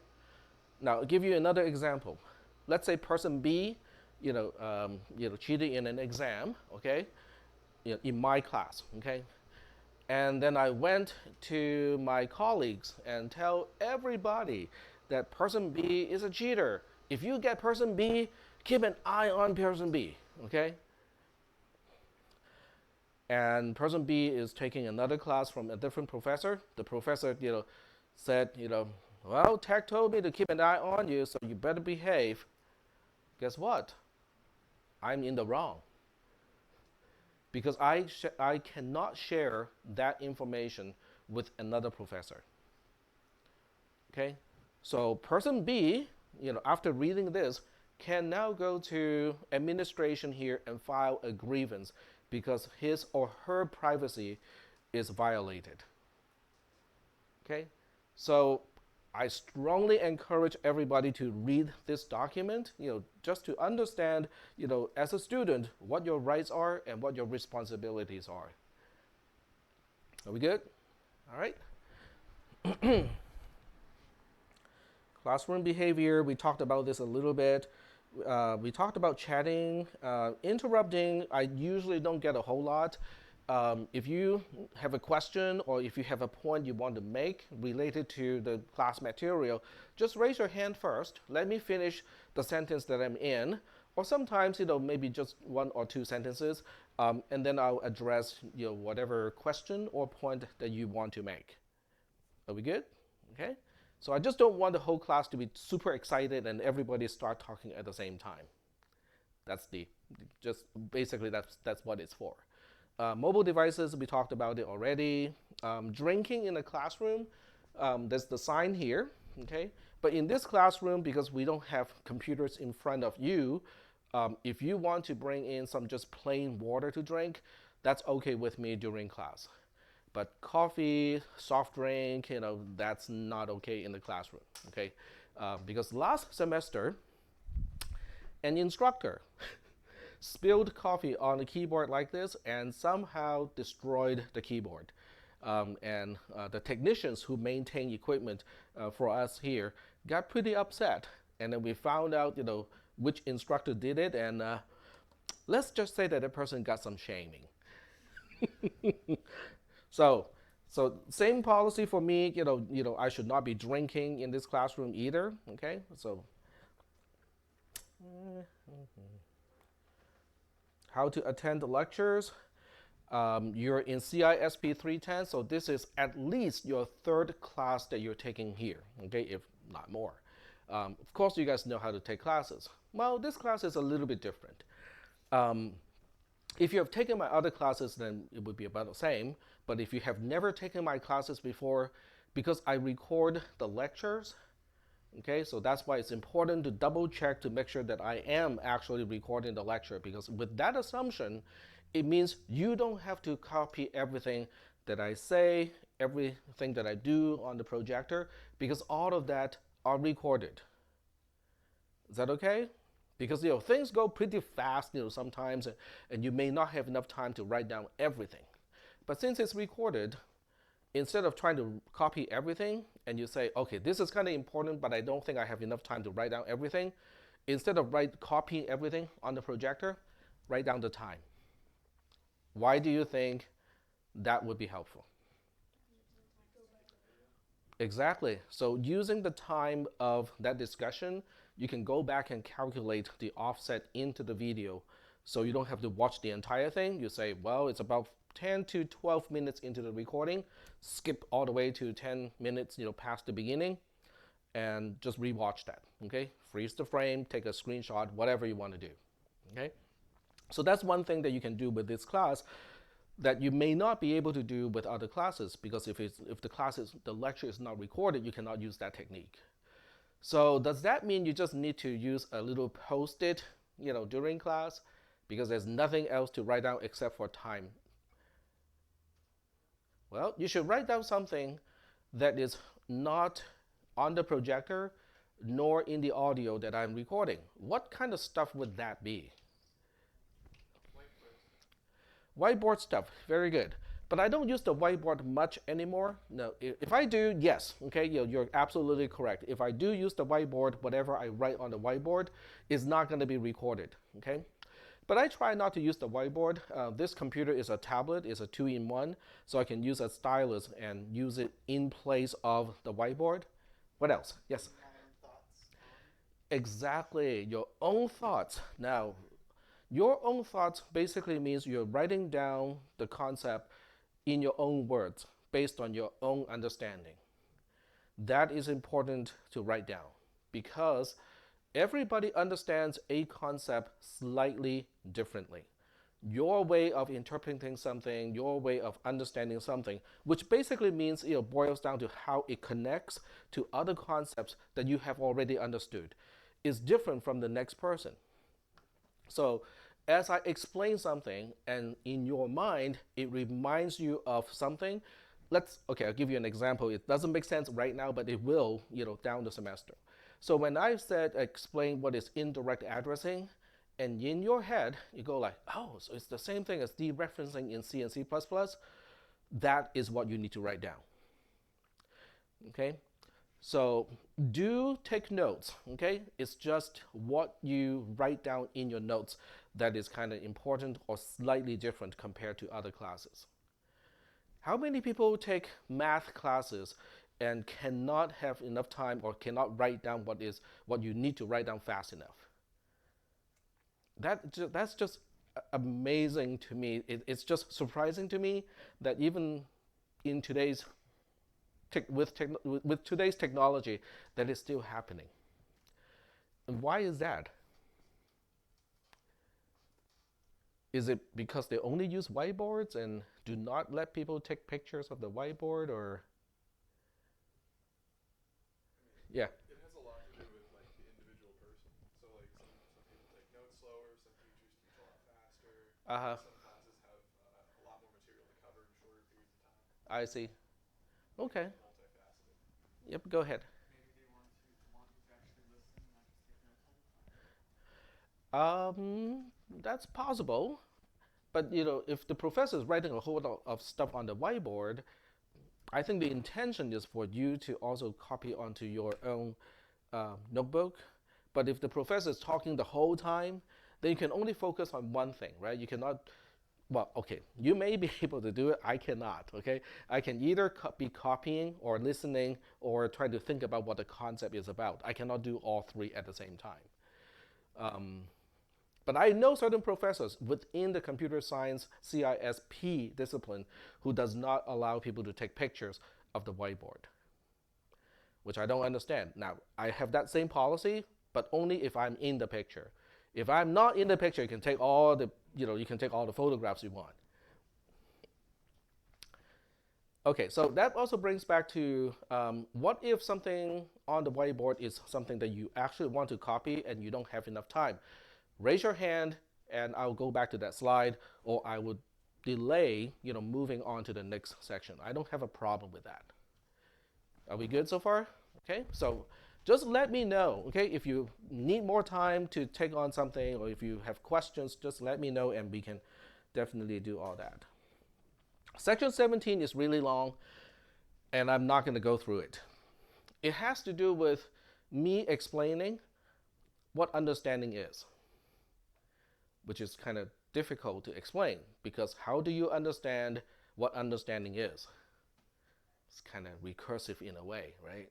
Speaker 1: now I'll give you another example. Let's say person B, cheated in an exam. Okay, in my class. Okay, and then I went to my colleagues and tell everybody that person B is a cheater. If you get person B, keep an eye on person B. Okay. and person B is taking another class from a different professor. The professor, said, well, tech told me to keep an eye on you, so you better behave. Guess what? I'm in the wrong because I cannot share that information with another professor. Okay, so person B, after reading this, can now go to administration here and file a grievance because his or her privacy is violated. Okay, so I strongly encourage everybody to read this document, just to understand, as a student, what your rights are and what your responsibilities are. Are we good? All right. Classroom behavior, we talked about this a little bit. We talked about chatting, interrupting. I usually don't get a whole lot. If you have a question or if you have a point you want to make related to the class material, just raise your hand first. Let me finish the sentence that I'm in. Or sometimes, maybe just one or two sentences, and then I'll address, whatever question or point that you want to make. Are we good? Okay. So I just don't want the whole class to be super excited and everybody start talking at the same time. That's basically that's what it's for. Mobile devices, we talked about it already. Drinking in a classroom, there's the sign here, okay? But in this classroom, because we don't have computers in front of you, if you want to bring in some just plain water to drink, that's okay with me during class. But coffee, soft drink, that's not okay in the classroom, okay? Because last semester, an instructor spilled coffee on the keyboard like this and somehow destroyed the keyboard. And the technicians who maintain equipment for us here got pretty upset. And then we found out, which instructor did it, and let's just say that the person got some shaming. So same policy for me. I should not be drinking in this classroom either. Okay, so how to attend the lectures. You're in cisp310, so this is at least your third class that you're taking here. Okay, if not more. Of course, you guys know how to take classes. Well, this class is a little bit different. If you have taken my other classes, then it would be about the same. But if you have never taken my classes before, because I record the lectures, okay, so that's why it's important to double check to make sure that I am actually recording the lecture, because with that assumption, it means you don't have to copy everything that I say, everything that I do on the projector, because all of that are recorded. Is that okay? Because things go pretty fast sometimes, and you may not have enough time to write down everything. But since it's recorded, instead of trying to copy everything and you say, okay, this is kind of important, but I don't think I have enough time to write down everything, instead of copying everything on the projector, write down the time. Why do you think that would be helpful? Exactly. So using the time of that discussion, you can go back and calculate the offset into the video. So you don't have to watch the entire thing. You say, well, it's about 10 to 12 minutes into the recording, skip all the way to 10 minutes, past the beginning, and just rewatch that, okay? Freeze the frame, take a screenshot, whatever you want to do, okay? So that's one thing that you can do with this class that you may not be able to do with other classes, because if the lecture is not recorded, you cannot use that technique. So does that mean you just need to use a little post-it, during class, because there's nothing else to write down except for time? Well, you should write down something that is not on the projector nor in the audio that I'm recording. What kind of stuff would that be? Whiteboard stuff, very good. But I don't use the whiteboard much anymore. No, if I do, yes, okay, you're absolutely correct. If I do use the whiteboard, whatever I write on the whiteboard is not going to be recorded, okay? But I try not to use the whiteboard. This computer is a tablet, it's a 2-in-1, so I can use a stylus and use it in place of the whiteboard. What else? Yes? Exactly, your own thoughts. Now, Your own thoughts basically means you're writing down the concept in your own words based on your own understanding. That is important to write down because everybody understands a concept slightly differently. Your way of interpreting something, your way of understanding something, which basically means it boils down to how it connects to other concepts that you have already understood, is different from the next person. So as I explain something and in your mind it reminds you of something, I'll give you an example. It doesn't make sense right now, but it will, down the semester. So when I said explain what is indirect addressing, and in your head you go like, oh, so it's the same thing as dereferencing in C and C++, that is what you need to write down. Okay? So do take notes, okay? It's just what you write down in your notes that is kind of important or slightly different compared to other classes. How many people take math classes and cannot have enough time or cannot write down what you need to write down fast enough? That's just amazing to me. It's just surprising to me that even in today's with today's technology, that is still happening. And why is that? Is it because they only use whiteboards and do not let people take pictures of the whiteboard, or? Yeah.
Speaker 2: It has a lot to do with like the individual person. So like some people take notes slower, some teachers teach a lot faster.
Speaker 1: Uh-huh.
Speaker 2: Some classes have a lot more material to cover in shorter periods of time.
Speaker 1: I see. Okay.
Speaker 2: It's multifaceted.
Speaker 1: Yep, go ahead.
Speaker 3: Maybe they want you to actually listen, not just take notes all the time.
Speaker 1: That's possible. But if the professor is writing a whole lot of stuff on the whiteboard, I think the intention is for you to also copy onto your own notebook. But if the professor is talking the whole time, then you can only focus on one thing, right? You cannot. Well, okay, you may be able to do it. I cannot. Okay, I can either be copying or listening or trying to think about what the concept is about. I cannot do all three at the same time. Um, But I know certain professors within the computer science CISP discipline who does not allow people to take pictures of the whiteboard, which I don't understand. Now, I have that same policy, but only if I'm in the picture. If I'm not in the picture, you can take all the photographs you want. Okay, so that also brings back to what if something on the whiteboard is something that you actually want to copy and you don't have enough time? Raise your hand and I'll go back to that slide, or I would delay, moving on to the next section. I don't have a problem with that. Are we good so far? Okay, so just let me know, okay? If you need more time to take on something or if you have questions, just let me know and we can definitely do all that. Section 17 is really long and I'm not going to go through it. It has to do with me explaining what understanding is, which is kind of difficult to explain because how do you understand what understanding is? It's kind of recursive in a way, right?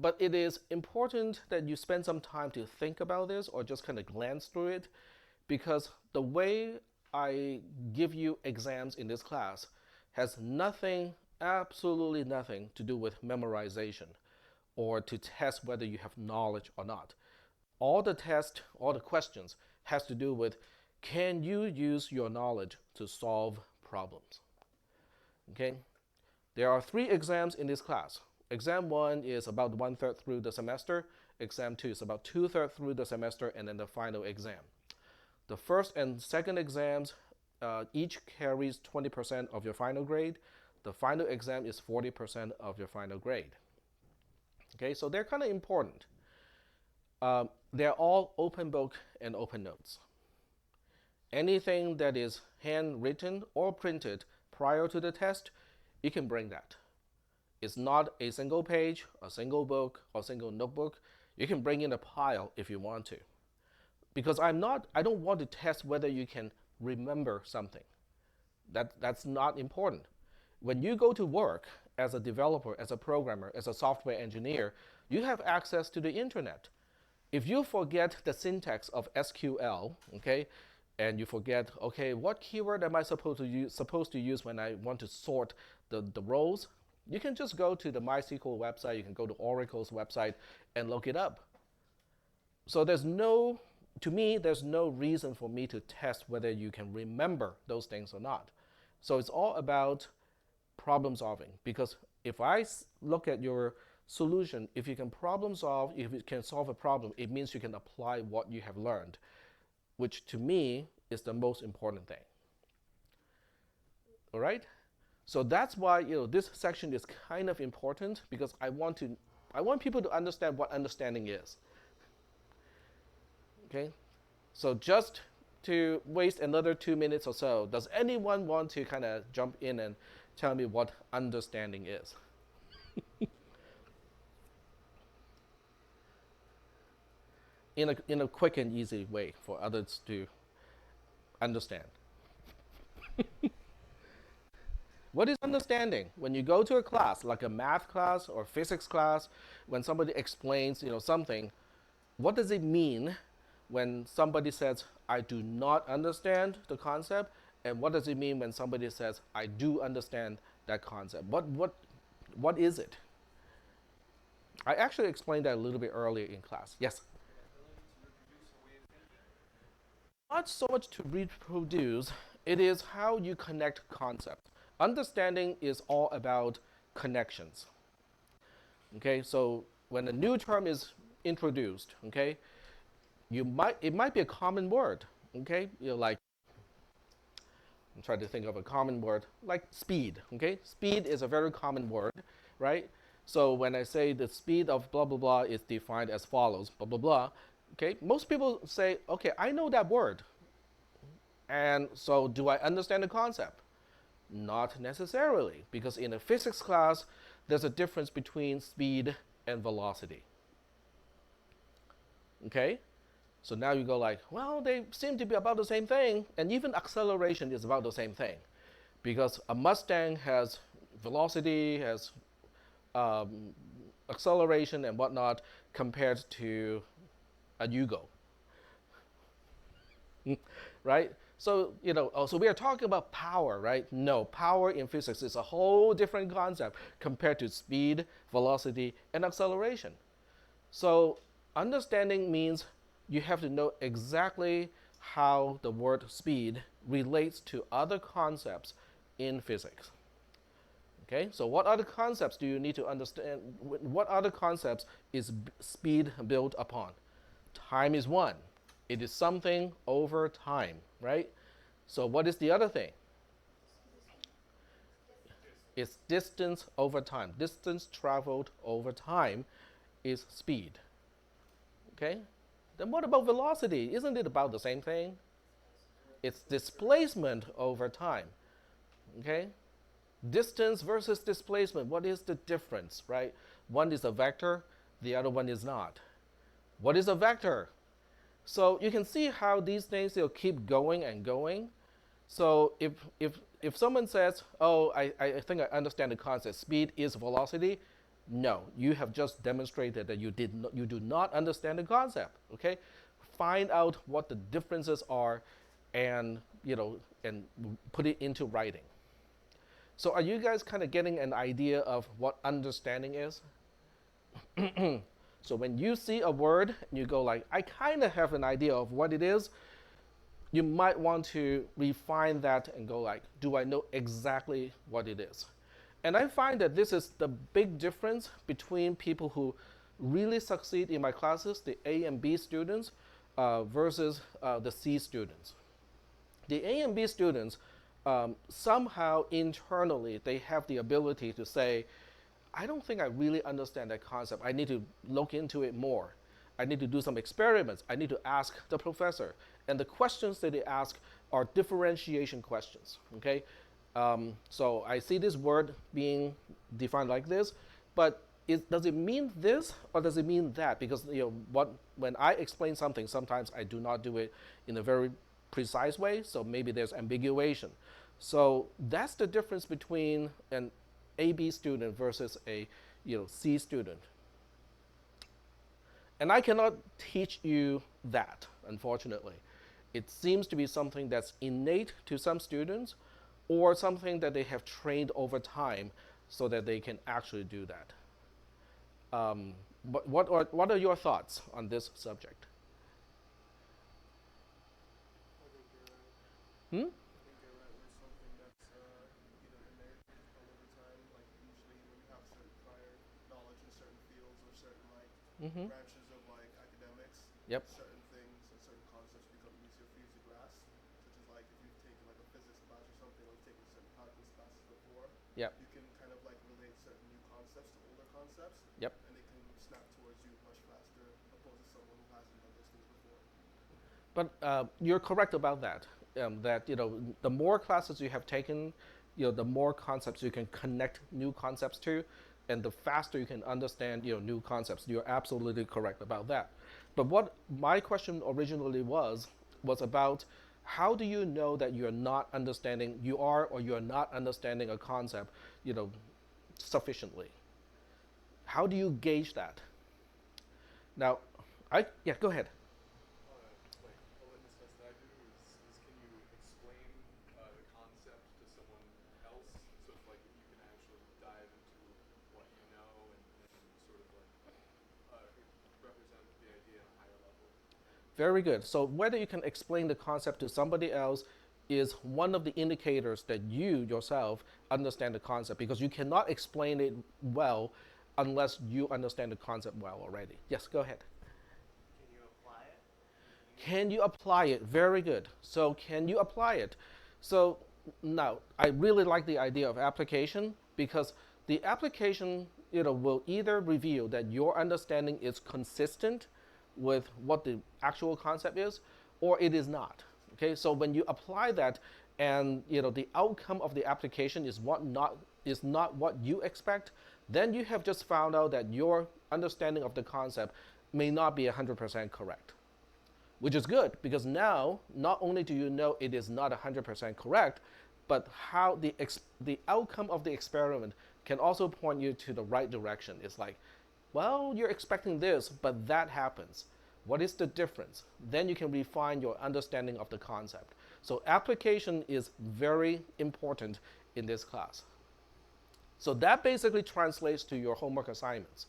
Speaker 1: But it is important that you spend some time to think about this or just kind of glance through it, because the way I give you exams in this class has nothing, absolutely nothing to do with memorization or to test whether you have knowledge or not. All the questions has to do with, can you use your knowledge to solve problems? Okay? There are 3 exams in this class. Exam 1 is about 1/3 through the semester. Exam 2 is about 2/3 through the semester, and then the final exam. The first and second exams each carries 20% of your final grade. The final exam is 40% of your final grade. Okay, so they're kind of important. They're all open book and open notes. Anything that is handwritten or printed prior to the test, you can bring that. It's not a single page, a single book, or a single notebook. You can bring in a pile if you want to. Because I don't want to test whether you can remember something. That's not important. When you go to work as a developer, as a programmer, as a software engineer, you have access to the internet. If you forget the syntax of SQL, okay, and you forget, okay, what keyword am I supposed to use when I want to sort the rows? You can just go to the MySQL website, you can go to Oracle's website and look it up. So to me, there's no reason for me to test whether you can remember those things or not. So it's all about problem solving, because if I look at your solution, if you can problem solve, if you can solve a problem, it means you can apply what you have learned, which to me is the most important thing. All right? So that's why this section is kind of important, because I want people to understand what understanding is. Okay? So just to waste another 2 minutes or so, does anyone want to kind of jump in and tell me what understanding is? in a quick and easy way for others to understand. What is understanding? When you go to a class, like a math class or physics class, when somebody explains something, what does it mean when somebody says, I do not understand the concept? And what does it mean when somebody says, I do understand that concept? What is it? I actually explained that a little bit earlier in class. Yes? Not so much to reproduce, it is how you connect concepts. Understanding is all about connections. Okay, so when a new term is introduced, okay, it might be a common word, okay, like I'm trying to think of a common word like speed. Okay, speed is a very common word, right? So when I say the speed of blah blah blah is defined as follows, blah blah blah. Okay, most people say, okay, I know that word, and so do I understand the concept? Not necessarily, because in a physics class, there's a difference between speed and velocity. Okay? So now you go like, well, they seem to be about the same thing, and even acceleration is about the same thing, because a Mustang has velocity, has acceleration and whatnot compared to a Yugo, right? So so we are talking about power, right? No, power in physics is a whole different concept compared to speed, velocity, and acceleration. So understanding means you have to know exactly how the word speed relates to other concepts in physics. Okay, so what other concepts do you need to understand? What other concepts is speed built upon? Time is one. It is something over time, right? So what is the other thing? It's distance over time. Distance traveled over time is speed. Okay? Then what about velocity? Isn't it about the same thing? It's displacement over time. Okay? Distance versus displacement. What is the difference, right? One is a vector, the other one is not. What is a vector? So you can see how these things keep going and going. So if someone says, oh, I think I understand the concept, speed is velocity, no, you have just demonstrated that you do not understand the concept. Okay, find out what the differences are, and and put it into writing. So are you guys kind of getting an idea of what understanding is? So when you see a word and you go like, I kind of have an idea of what it is, you might want to refine that and go like, do I know exactly what it is? And I find that this is the big difference between people who really succeed in my classes, the A and B students, versus the C students. The A and B students, somehow internally, they have the ability to say, I don't think I really understand that concept. I need to look into it more. I need to do some experiments. I need to ask the professor. And the questions that they ask are differentiation questions, okay? So I see this word being defined like this, but does it mean this or does it mean that? Because when I explain something, sometimes I do not do it in a very precise way, so maybe there's ambiguation. So that's the difference between an AB student versus a C student. And I cannot teach you that, unfortunately. It seems to be something that's innate to some students or something that they have trained over time so that they can actually do that. What are your thoughts on this subject?
Speaker 2: I think you're right.
Speaker 1: Hmm?
Speaker 2: I think you're right with something that's either innate and over time, like usually when you have certain prior knowledge in certain fields or certain like
Speaker 1: Mm-hmm.
Speaker 2: branches of like academics,
Speaker 1: Yep.
Speaker 2: certain things and certain concepts become easier for you to grasp. Such as like if you've taken like a physics class or something, or you've taken certain calculus classes before,
Speaker 1: Yep.
Speaker 2: you can kind of like relate certain new concepts to older concepts,
Speaker 1: Yep.
Speaker 2: and they can snap towards you much faster opposed to someone who hasn't done those things before.
Speaker 1: But you're correct about that. That the more classes you have taken, the more concepts you can connect new concepts to, and the faster you can understand new concepts. You're absolutely correct about that. But what my question originally was about how do you know that you are or you're not understanding a concept, sufficiently? How do you gauge that? Now, yeah, go ahead.
Speaker 2: Like a litmus test that I do is can you explain the concept to someone else? So if like if you can actually dive into what you know and sort of like represent the idea on a higher level.
Speaker 1: Very good. So whether you can explain the concept to somebody else is one of the indicators that you yourself understand the concept because you cannot explain it well unless you understand the concept well already. Yes, go ahead.
Speaker 3: Can you apply it? Can you use
Speaker 1: Can you apply it? Very good. So can you apply it? So now I really like the idea of application because the application will either reveal that your understanding is consistent with what the actual concept is or it is not. Okay? So when you apply that and the outcome of the application is not what you expect, then you have just found out that your understanding of the concept may not be 100% correct, which is good because now not only do you know it is not 100% correct, but how the outcome of the experiment can also point you to the right direction. It's like, well, you're expecting this, but that happens. What is the difference? Then you can refine your understanding of the concept. So application is very important in this class. So that basically translates to your homework assignments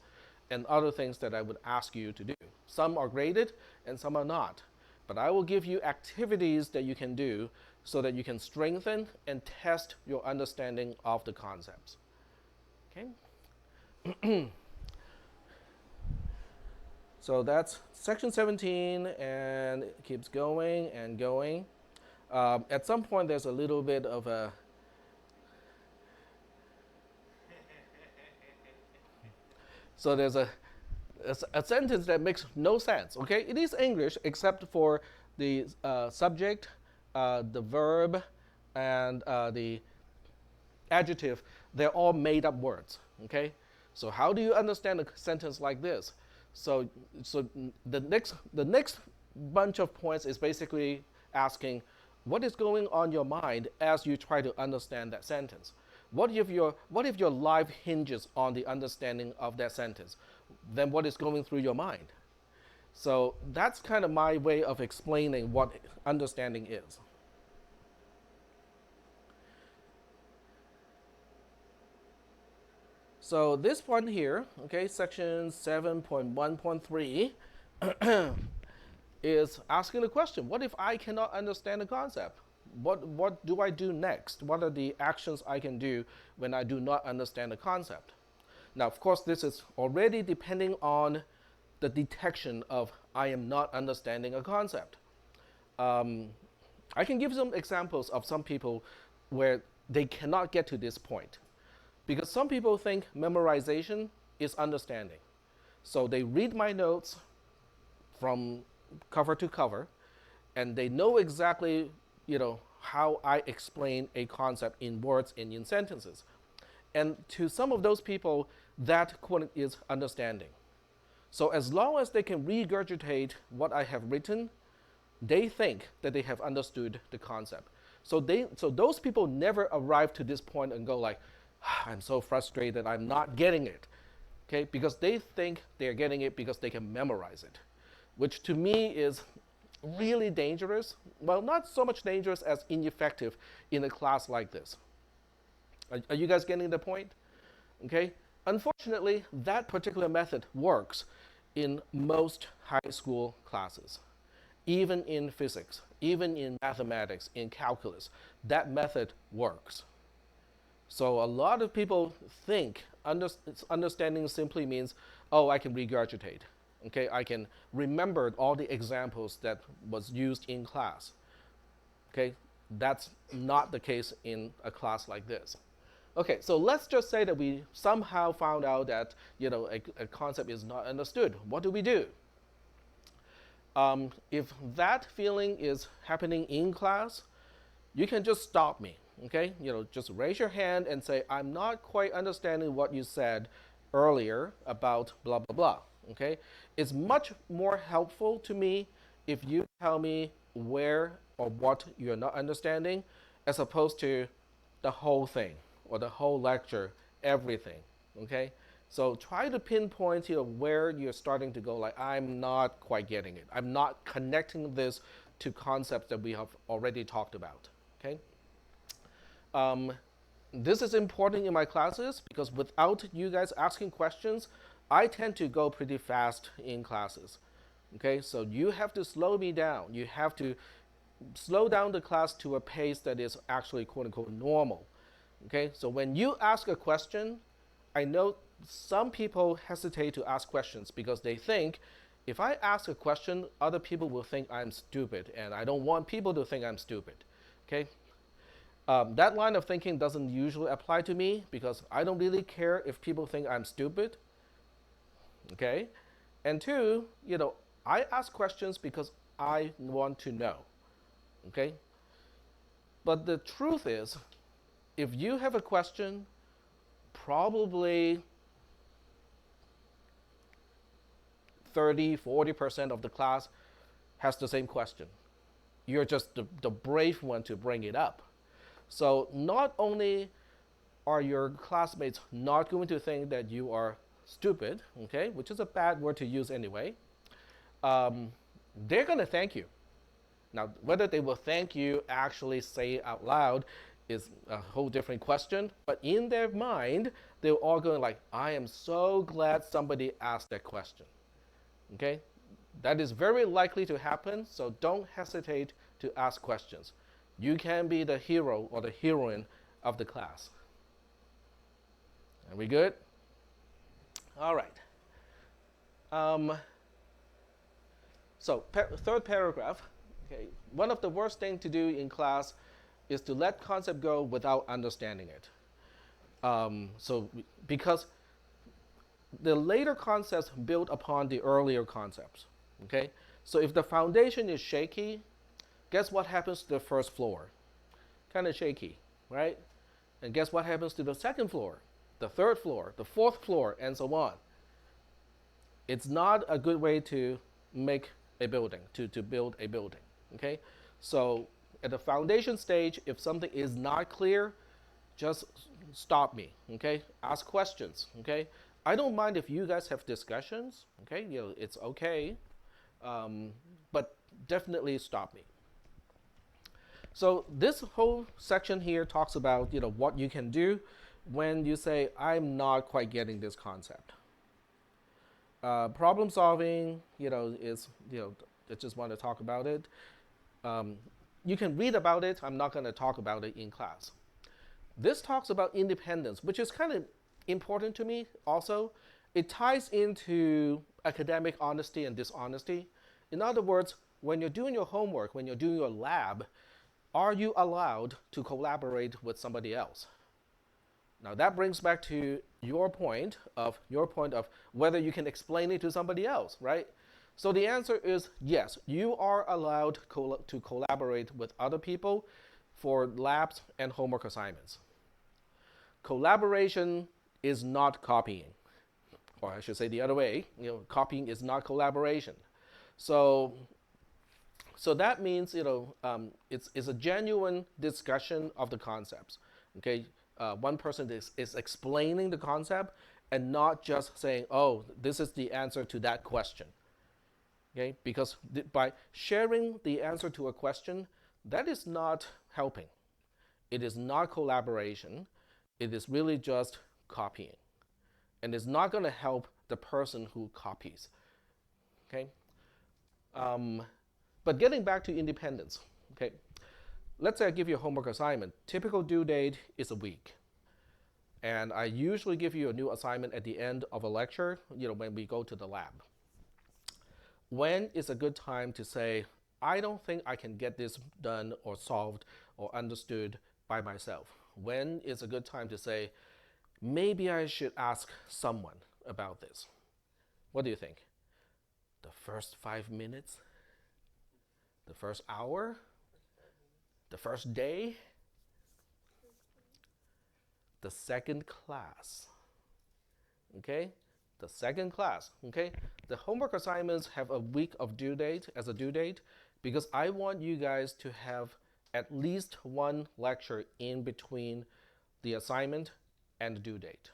Speaker 1: and other things that I would ask you to do. Some are graded and some are not. But I will give you activities that you can do so that you can strengthen and test your understanding of the concepts. Okay? So that's section 17 and it keeps going and going. At some point, there's a little bit of a so there's a sentence that makes no sense. Okay, it is English except for the subject, the verb, and the adjective. They're all made up words. Okay, so how do you understand a sentence like this? So the next bunch of points is basically asking what is going on your mind as you try to understand that sentence. What if your life hinges on the understanding of that sentence? Then what is going through your mind? So that's kind of my way of explaining what understanding is. So this one here, okay, section 7.1.3 is asking the question, what if I cannot understand the concept? What do I do next? What are the actions I can do when I do not understand the concept? Now, of course, this is already depending on the detection of I am not understanding a concept. I can give some examples of some people where they cannot get to this point. Because some people think memorization is understanding. So they read my notes from cover to cover, and they know exactly, how I explain a concept in words and in sentences. And to some of those people, that quote is understanding. So as long as they can regurgitate what I have written, they think that they have understood the concept. So those people never arrive to this point and go like, I'm so frustrated, I'm not getting it. okay? Because they think they're getting it because they can memorize it, which to me is really dangerous. Well, not so much dangerous as ineffective in a class like this. Are you guys getting the point? Okay? Unfortunately, that particular method works in most high school classes. Even in physics, even in mathematics, in calculus, that method works. So a lot of people think understanding simply means, oh, I can regurgitate. Okay, I can remember all the examples that was used in class. Okay, that's not the case in a class like this. Okay, so let's just say that we somehow found out that a concept is not understood. What do we do? If that feeling is happening in class, you can just stop me. Okay, just raise your hand and say, I'm not quite understanding what you said earlier about blah blah blah. Okay, it's much more helpful to me if you tell me where or what you're not understanding, as opposed to the whole thing or the whole lecture, everything. Okay, so try to pinpoint where you're starting to go, like, I'm not quite getting it. I'm not connecting this to concepts that we have already talked about. Okay. This is important in my classes because without you guys asking questions, I tend to go pretty fast in classes. Okay, so you have to slow me down. You have to slow down the class to a pace that is actually quote unquote normal. Okay, so when you ask a question, I know some people hesitate to ask questions because they think if I ask a question, other people will think I'm stupid, and I don't want people to think I'm stupid. Okay, that line of thinking doesn't usually apply to me because I don't really care if people think I'm stupid. Okay, and two, I ask questions because I want to know. Okay, but the truth is, if you have a question, probably 30–40% of the class has the same question. You're just the brave one to bring it up. So not only are your classmates not going to think that you are stupid, okay, which is a bad word to use anyway, they're going to thank you. Now, whether they will thank you actually say out loud is a whole different question, but in their mind, they're all going like, I am so glad somebody asked that question. Okay? That is very likely to happen, so don't hesitate to ask questions. You can be the hero or the heroine of the class. Are we good? All right. So third paragraph. Okay. One of the worst things to do in class is to let concept go without understanding it. Because the later concepts build upon the earlier concepts. Okay. So if the foundation is shaky, guess what happens to the first floor? Kind of shaky, right? And guess what happens to the second floor, the third floor, the fourth floor, and so on? It's not a good way to make a building, to build a building, okay? So at the foundation stage, if something is not clear, just stop me, okay? Ask questions, okay? I don't mind if you guys have discussions, okay? It's okay, but definitely stop me. So this whole section here talks about what you can do when you say I'm not quite getting this concept. Problem solving, is I just want to talk about it. You can read about it. I'm not going to talk about it in class. This talks about independence, which is kind of important to me. Also, it ties into academic honesty and dishonesty. In other words, when you're doing your homework, when you're doing your lab, are you allowed to collaborate with somebody else? Now that brings back to your point of whether you can explain it to somebody else, right? So the answer is yes, you are allowed to collaborate with other people for labs and homework assignments. Collaboration is not copying, or I should say the other way, copying is not collaboration. So that means it's a genuine discussion of the concepts. Okay, one person is explaining the concept, and not just saying, oh, this is the answer to that question. Okay? Because by sharing the answer to a question, that is not helping. It is not collaboration. It is really just copying. And it's not going to help the person who copies. Okay? But getting back to independence, okay? Let's say I give you a homework assignment. Typical due date is a week. And I usually give you a new assignment at the end of a lecture, when we go to the lab. When is a good time to say, I don't think I can get this done or solved or understood by myself? When is a good time to say, maybe I should ask someone about this? What do you think? The first 5 minutes? The first hour? The first day? The second class? Okay? The second class, okay? The homework assignments have a week of due date as a due date because I want you guys to have at least one lecture in between the assignment and the due date.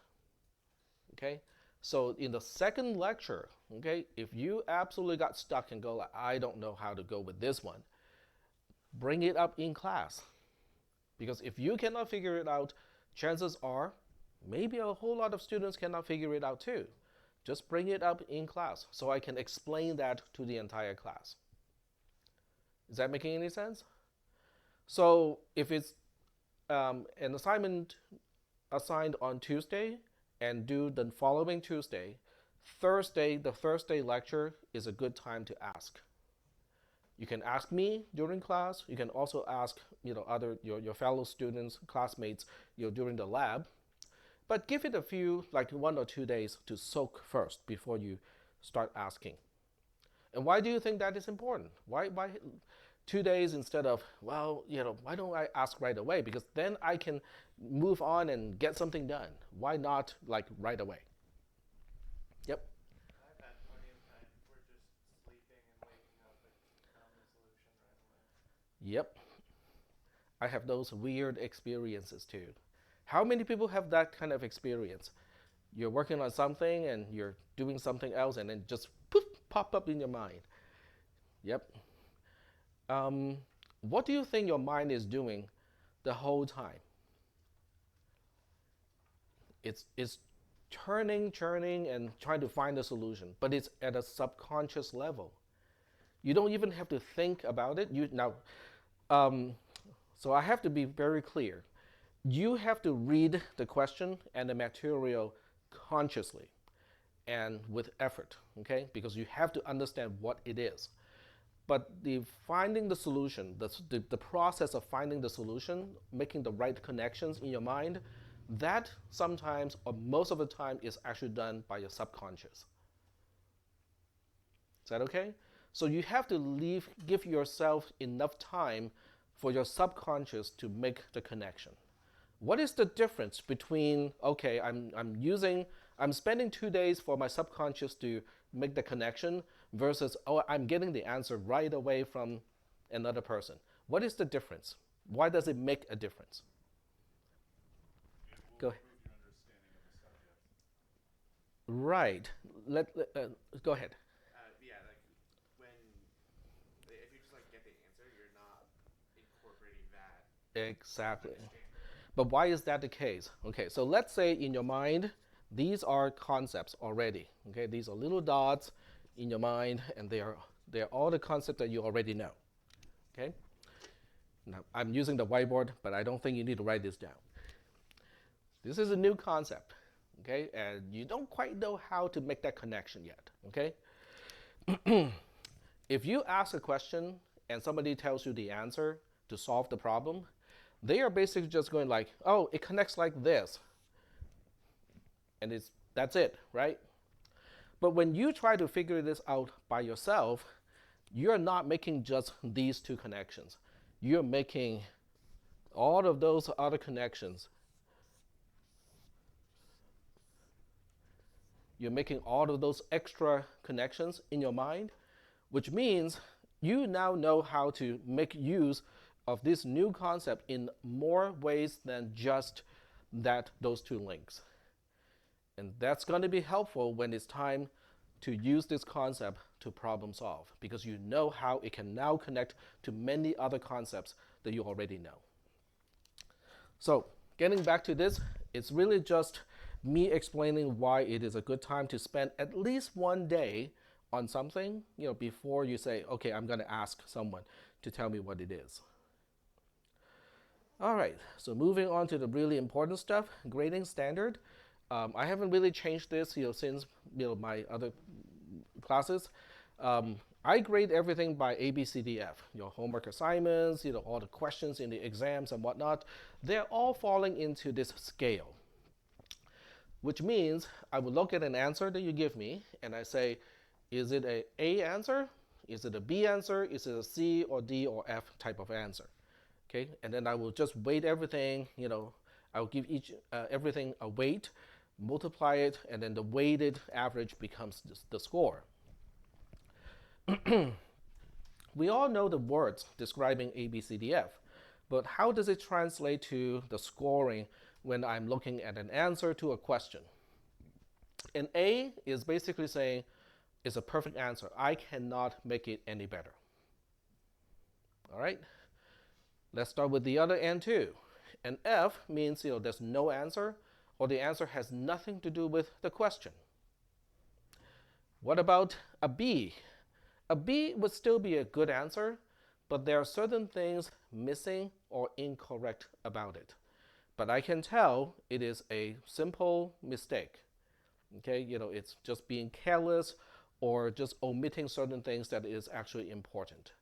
Speaker 1: Okay? So in the second lecture, okay, if you absolutely got stuck and go like, I don't know how to go with this one, bring it up in class. Because if you cannot figure it out, chances are maybe a whole lot of students cannot figure it out too. Just bring it up in class so I can explain that to the entire class. Is that making any sense? So if it's an assignment assigned on Tuesday and due the following Tuesday, the Thursday lecture is a good time to ask. You can ask me during class. You can also ask your fellow students, classmates, during the lab. But give it a few, like 1 or 2 days to soak first before you start asking. And why do you think that is important? Why 2 days instead of, why don't I ask right away? Because then I can move on and get something done. Why not like right away? Yep.
Speaker 3: I've had plenty of time for just sleeping and waking up and found the solution right away.
Speaker 1: Yep. I have those weird experiences too. How many people have that kind of experience? You're working on something and you're doing something else and then just poof, pop up in your mind. Yep. What do you think your mind is doing the whole time? It's churning, and trying to find a solution, but it's at a subconscious level. You don't even have to think about it. So I have to be very clear. You have to read the question and the material consciously and with effort, okay? Because you have to understand what it is. But finding the solution, the process of finding the solution, making the right connections in your mind, that sometimes or most of the time is actually done by your subconscious. Is that okay? So you have to give yourself enough time for your subconscious to make the connection. What is the difference between, okay, I'm spending 2 days for my subconscious to make the connection versus, oh, I'm getting the answer right away from another person? What is the difference? Why does it make a difference?
Speaker 2: It
Speaker 1: Go
Speaker 2: will
Speaker 1: ahead.
Speaker 2: improve your understanding of the subject.
Speaker 1: Right. Go ahead.
Speaker 4: Yeah, like when if you just like get the answer, you're not incorporating that
Speaker 1: Exactly.
Speaker 4: understanding.
Speaker 1: But why is that the case? Okay, so let's say in your mind, these are concepts already. Okay, these are little dots in your mind, and they're all the concepts that you already know. Okay. Now I'm using the whiteboard, but I don't think you need to write this down. This is a new concept. Okay, and you don't quite know how to make that connection yet. Okay. If you ask a question and somebody tells you the answer to solve the problem, they are basically just going like, oh, it connects like this. And that's it, right? But when you try to figure this out by yourself, you're not making just these two connections. You're making all of those other connections. You're making all of those extra connections in your mind, which means you now know how to make use of this new concept in more ways than just those two links. And that's going to be helpful when it's time to use this concept to problem solve, because you know how it can now connect to many other concepts that you already know. So getting back to this, it's really just me explaining why it is a good time to spend at least one day on something, before you say, okay, I'm going to ask someone to tell me what it is. All right, so moving on to the really important stuff, grading standard. I haven't really changed this, since my other classes. I grade everything by A, B, C, D, F. Your homework assignments, all the questions in the exams and whatnot, they're all falling into this scale. Which means I would look at an answer that you give me, and I say, is it a A answer? Is it a B answer? Is it a C or D or F type of answer? Okay, and then I will just weight everything. I will give each everything a weight, multiply it, and then the weighted average becomes the score. We all know the words describing A, B, C, D, F, but how does it translate to the scoring when I'm looking at an answer to a question? An A is basically saying it's a perfect answer. I cannot make it any better. All right, let's start with the other end too. An F means there's no answer, or the answer has nothing to do with the question. What about a B? A B would still be a good answer, but there are certain things missing or incorrect about it. But I can tell it is a simple mistake. Okay, it's just being careless or just omitting certain things that is actually important.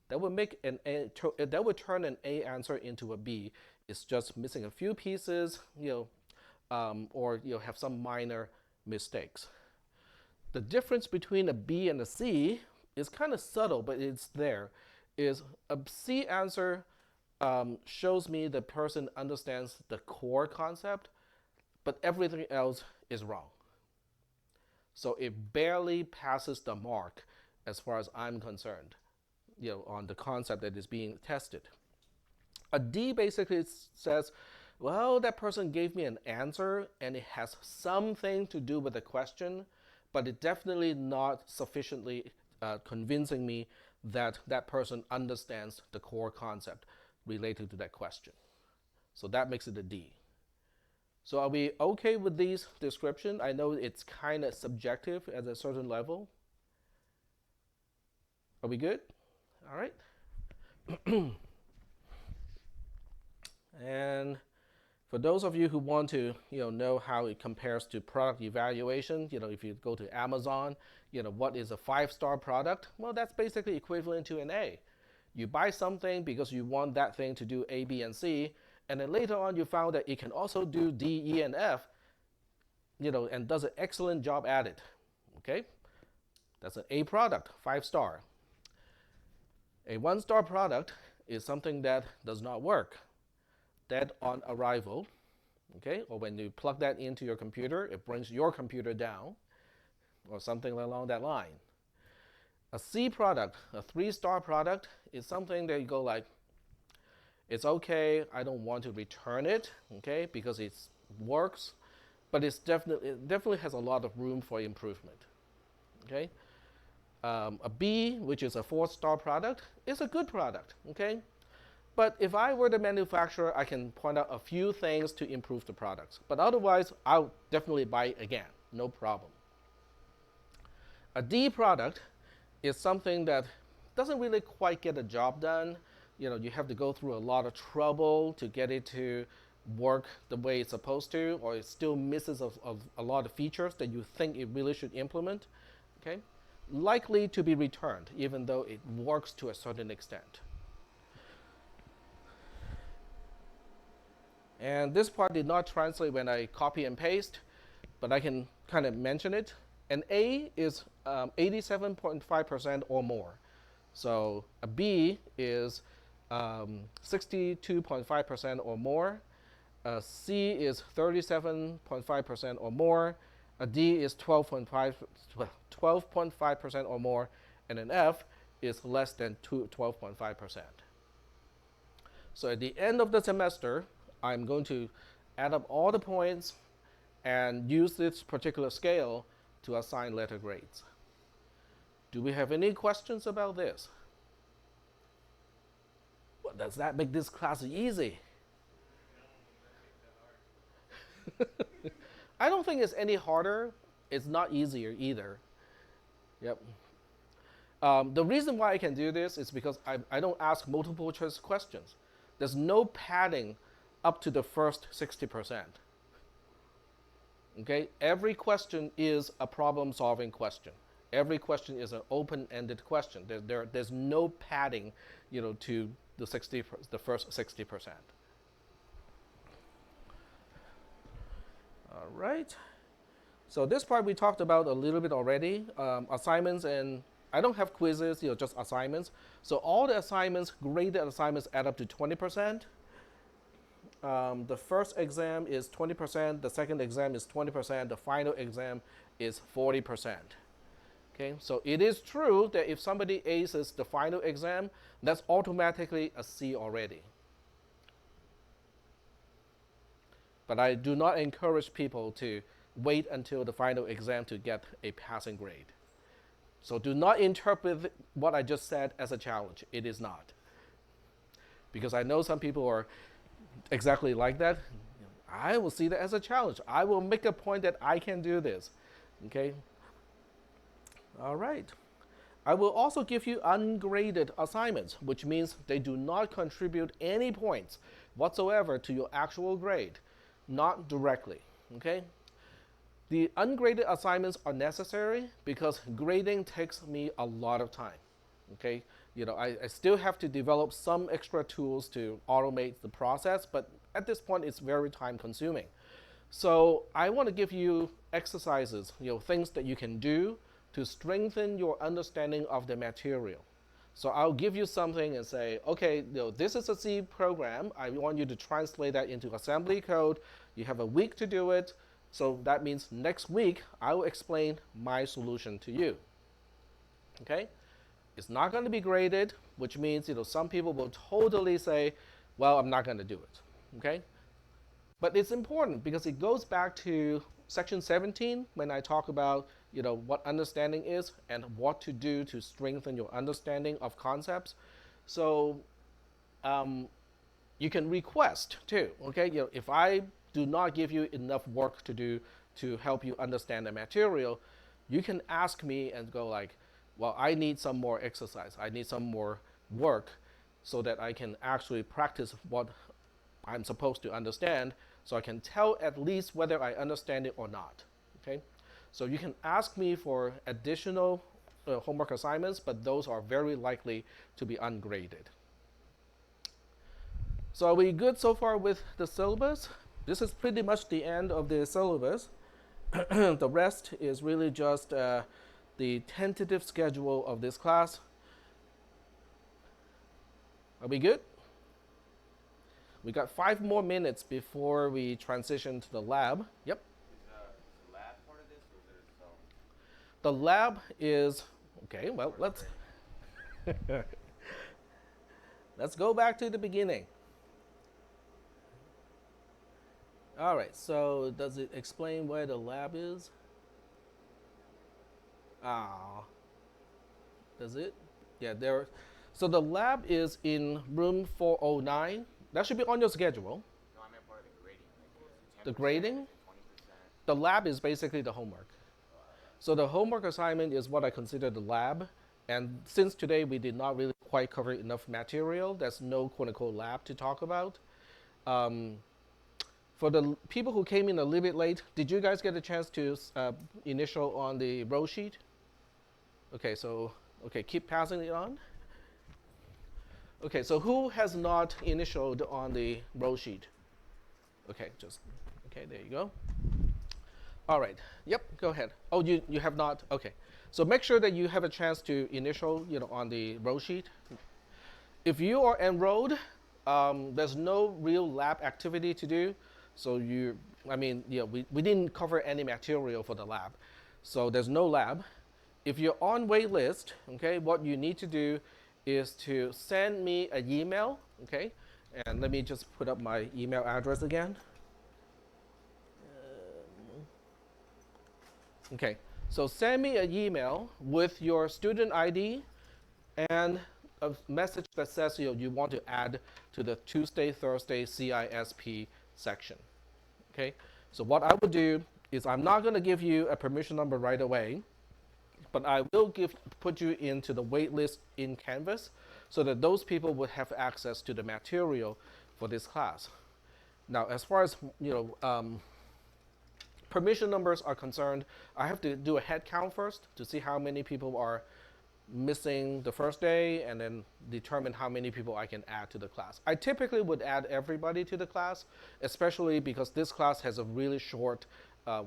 Speaker 1: That would make that would turn an A answer into a B. It's just missing a few pieces, or have some minor mistakes. The difference between a B and a C is kind of subtle, but it's there. Is a C answer shows me the person understands the core concept, but everything else is wrong. So it barely passes the mark as far as I'm concerned, on the concept that is being tested. A D basically says, well, that person gave me an answer and it has something to do with the question, but it definitely not sufficiently convincing me that that person understands the core concept related to that question. So that makes it a D. So are we okay with these descriptions? I know it's kind of subjective at a certain level. Are we good? All right. And for those of you who want to know how it compares to product evaluation, if you go to Amazon, what is a 5-star product? Well, that's basically equivalent to an A. You buy something because you want that thing to do A, B, and C, and then later on you found that it can also do D, E, and F, and does an excellent job at it. Okay? That's an A product, 5-star. A 1-star product is something that does not work. Dead on arrival, okay? Or when you plug that into your computer, it brings your computer down, or something along that line. A C product, a 3-star product, is something that you go like, it's okay, I don't want to return it, okay, because it works, but it definitely has a lot of room for improvement, okay? A B, which is a 4-star product, is a good product, okay? But if I were the manufacturer, I can point out a few things to improve the products. But otherwise, I'll definitely buy it again, no problem. A D product is something that doesn't really quite get the job done. You have to go through a lot of trouble to get it to work the way it's supposed to, or it still misses of a lot of features that you think it really should implement. Okay? Likely to be returned, even though it works to a certain extent. And this part did not translate when I copy and paste, but I can kind of mention it. An A is 87.5% or more. So a B is 62.5% or more. A C is 37.5% or more. A D is 12.5% or more. And an F is less than 12.5%. So at the end of the semester, I'm going to add up all the points and use this particular scale to assign letter grades. Do we have any questions about this? Well, does that make this class easy? I don't think it's any harder. It's not easier either. Yep. The reason why I can do this is because I don't ask multiple choice questions. There's no padding up to the first 60%. Okay? Every question is a problem-solving question. Every question is an open-ended question. There's no padding, to the first 60%. All right. So this part we talked about a little bit already. Assignments, and I don't have quizzes, just assignments. So all the assignments, graded assignments, add up to 20%. The first exam is 20%. The second exam is 20%. The final exam is 40%. Okay, so it is true that if somebody aces the final exam, that's automatically a C already. But I do not encourage people to wait until the final exam to get a passing grade. So do not interpret what I just said as a challenge. It is not. Because I know some people are exactly like that. I will see that as a challenge. I will make a point that I can do this. Okay? All right. I will also give you ungraded assignments, which means they do not contribute any points whatsoever to your actual grade, not directly. Okay? The ungraded assignments are necessary because grading takes me a lot of time. Okay? I still have to develop some extra tools to automate the process, but at this point it's very time consuming. So I want to give you exercises, things that you can do to strengthen your understanding of the material. So I'll give you something and say, okay, this is a C program. I want you to translate that into assembly code. You have a week to do it. So that means next week, I will explain my solution to you. Okay? It's not going to be graded, which means some people will totally say, well, I'm not going to do it. Okay? But it's important because it goes back to section 17 when I talk about what understanding is and what to do to strengthen your understanding of concepts. So you can request too. Okay? If I do not give you enough work to do to help you understand the material, you can ask me and go like, well, I need some more exercise. I need some more work so that I can actually practice what I'm supposed to understand so I can tell at least whether I understand it or not. Okay? So you can ask me for additional homework assignments, but those are very likely to be ungraded. So are we good so far with the syllabus? This is pretty much the end of the syllabus. The rest is really just the tentative schedule of this class. Are we good? We got 5 more minutes before we transition to the lab. Yep.
Speaker 4: Is the lab part of this, or is there some?
Speaker 1: The lab is, okay, well, let's go back to the beginning. All right, so does it explain where the lab is? Does it? Yeah, there. So the lab is in room 409. That should be on your schedule.
Speaker 4: No, I meant part of the grading. Like,
Speaker 1: The grading?
Speaker 4: 20%.
Speaker 1: The lab is basically the homework. So the homework assignment is what I consider the lab. And since today we did not really quite cover enough material, there's no quote-unquote lab to talk about. For the people who came in a little bit late, did you guys get a chance to initial on the row sheet? Okay, so, keep passing it on. Okay, so who has not initialed on the row sheet? Okay, there you go. All right, yep, go ahead. Oh, you have not, okay. So make sure that you have a chance to initial, on the row sheet. If you are enrolled, there's no real lab activity to do. So we didn't cover any material for the lab. So there's no lab. If you're on wait list, okay, what you need to do is to send me an email, okay? And let me just put up my email address again. Okay, so send me an email with your student ID and a message that says you want to add to the Tuesday, Thursday CISP section. Okay, so what I will do is I'm not going to give you a permission number right away, but I will put you into the wait list in Canvas so that those people would have access to the material for this class. Now, as far as permission numbers are concerned, I have to do a head count first to see how many people are missing the first day and then determine how many people I can add to the class. I typically would add everybody to the class, especially because this class has a really short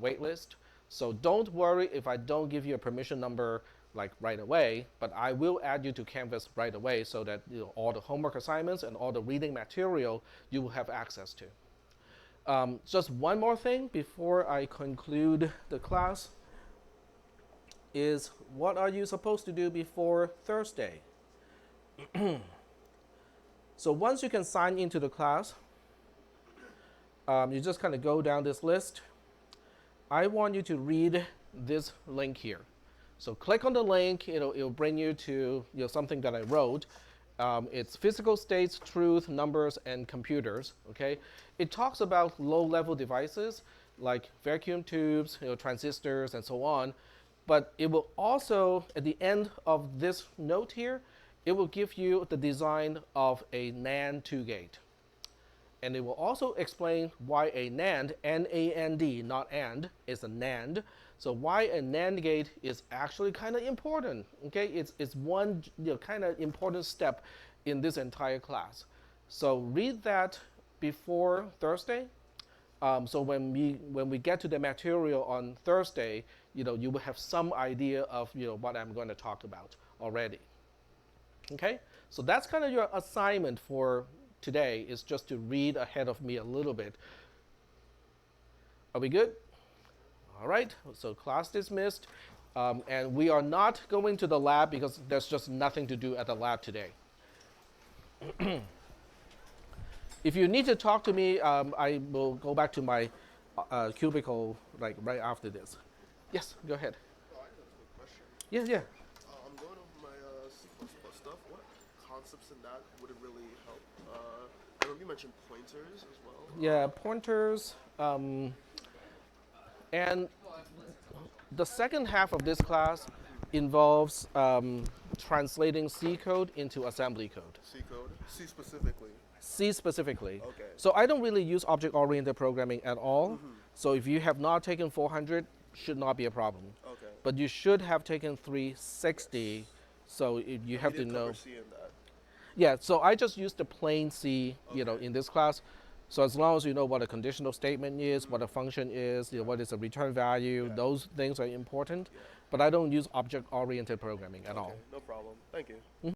Speaker 1: wait list. So don't worry if I don't give you a permission number like right away, but I will add you to Canvas right away so that all the homework assignments and all the reading material you will have access to. Just one more thing before I conclude the class is what are you supposed to do before Thursday? So once you can sign into the class, you just kind of go down this list. I want you to read this link here. So click on the link, it'll bring you to something that I wrote. It's physical states, truth, numbers, and computers. Okay, it talks about low-level devices like vacuum tubes, transistors, and so on. But it will also, at the end of this note here, it will give you the design of a NAND 2-gate. And it will also explain why a NAND, N-A-N-D, not AND, is a NAND. So why a NAND gate is actually kind of important. Okay, it's one kind of important step in this entire class. So read that before Thursday. So when we get to the material on Thursday, you will have some idea of what I'm going to talk about already. Okay, so that's kind of your assignment for today, is just to read ahead of me a little bit. Are we good? All right, so class dismissed. And we are not going to the lab because there's just nothing to do at the lab today. If you need to talk to me, I will go back to my cubicle right after this. Yes, go ahead.
Speaker 5: Oh, I have a quick question.
Speaker 1: Yeah.
Speaker 5: I'm going over my C++ stuff. What concepts in that would it really help? I know you mentioned pointers as well.
Speaker 1: Yeah, pointers. And the second half of this class involves translating C code into assembly code.
Speaker 5: C code. C specifically.
Speaker 1: C specifically.
Speaker 5: Okay.
Speaker 1: So I don't really use object-oriented programming at all. So if you have not taken 400, should not be a problem.
Speaker 5: Okay.
Speaker 1: But you should have taken 360, so you have to know.
Speaker 5: C in that.
Speaker 1: Yeah, so I just use the plain C,
Speaker 5: Okay.
Speaker 1: in this class. So as long as you know what a conditional statement is, what a function is, what is a return value,
Speaker 5: Yeah.
Speaker 1: those things are important.
Speaker 5: Yeah.
Speaker 1: But I don't use object-oriented programming at all.
Speaker 5: Okay, no problem. Thank you.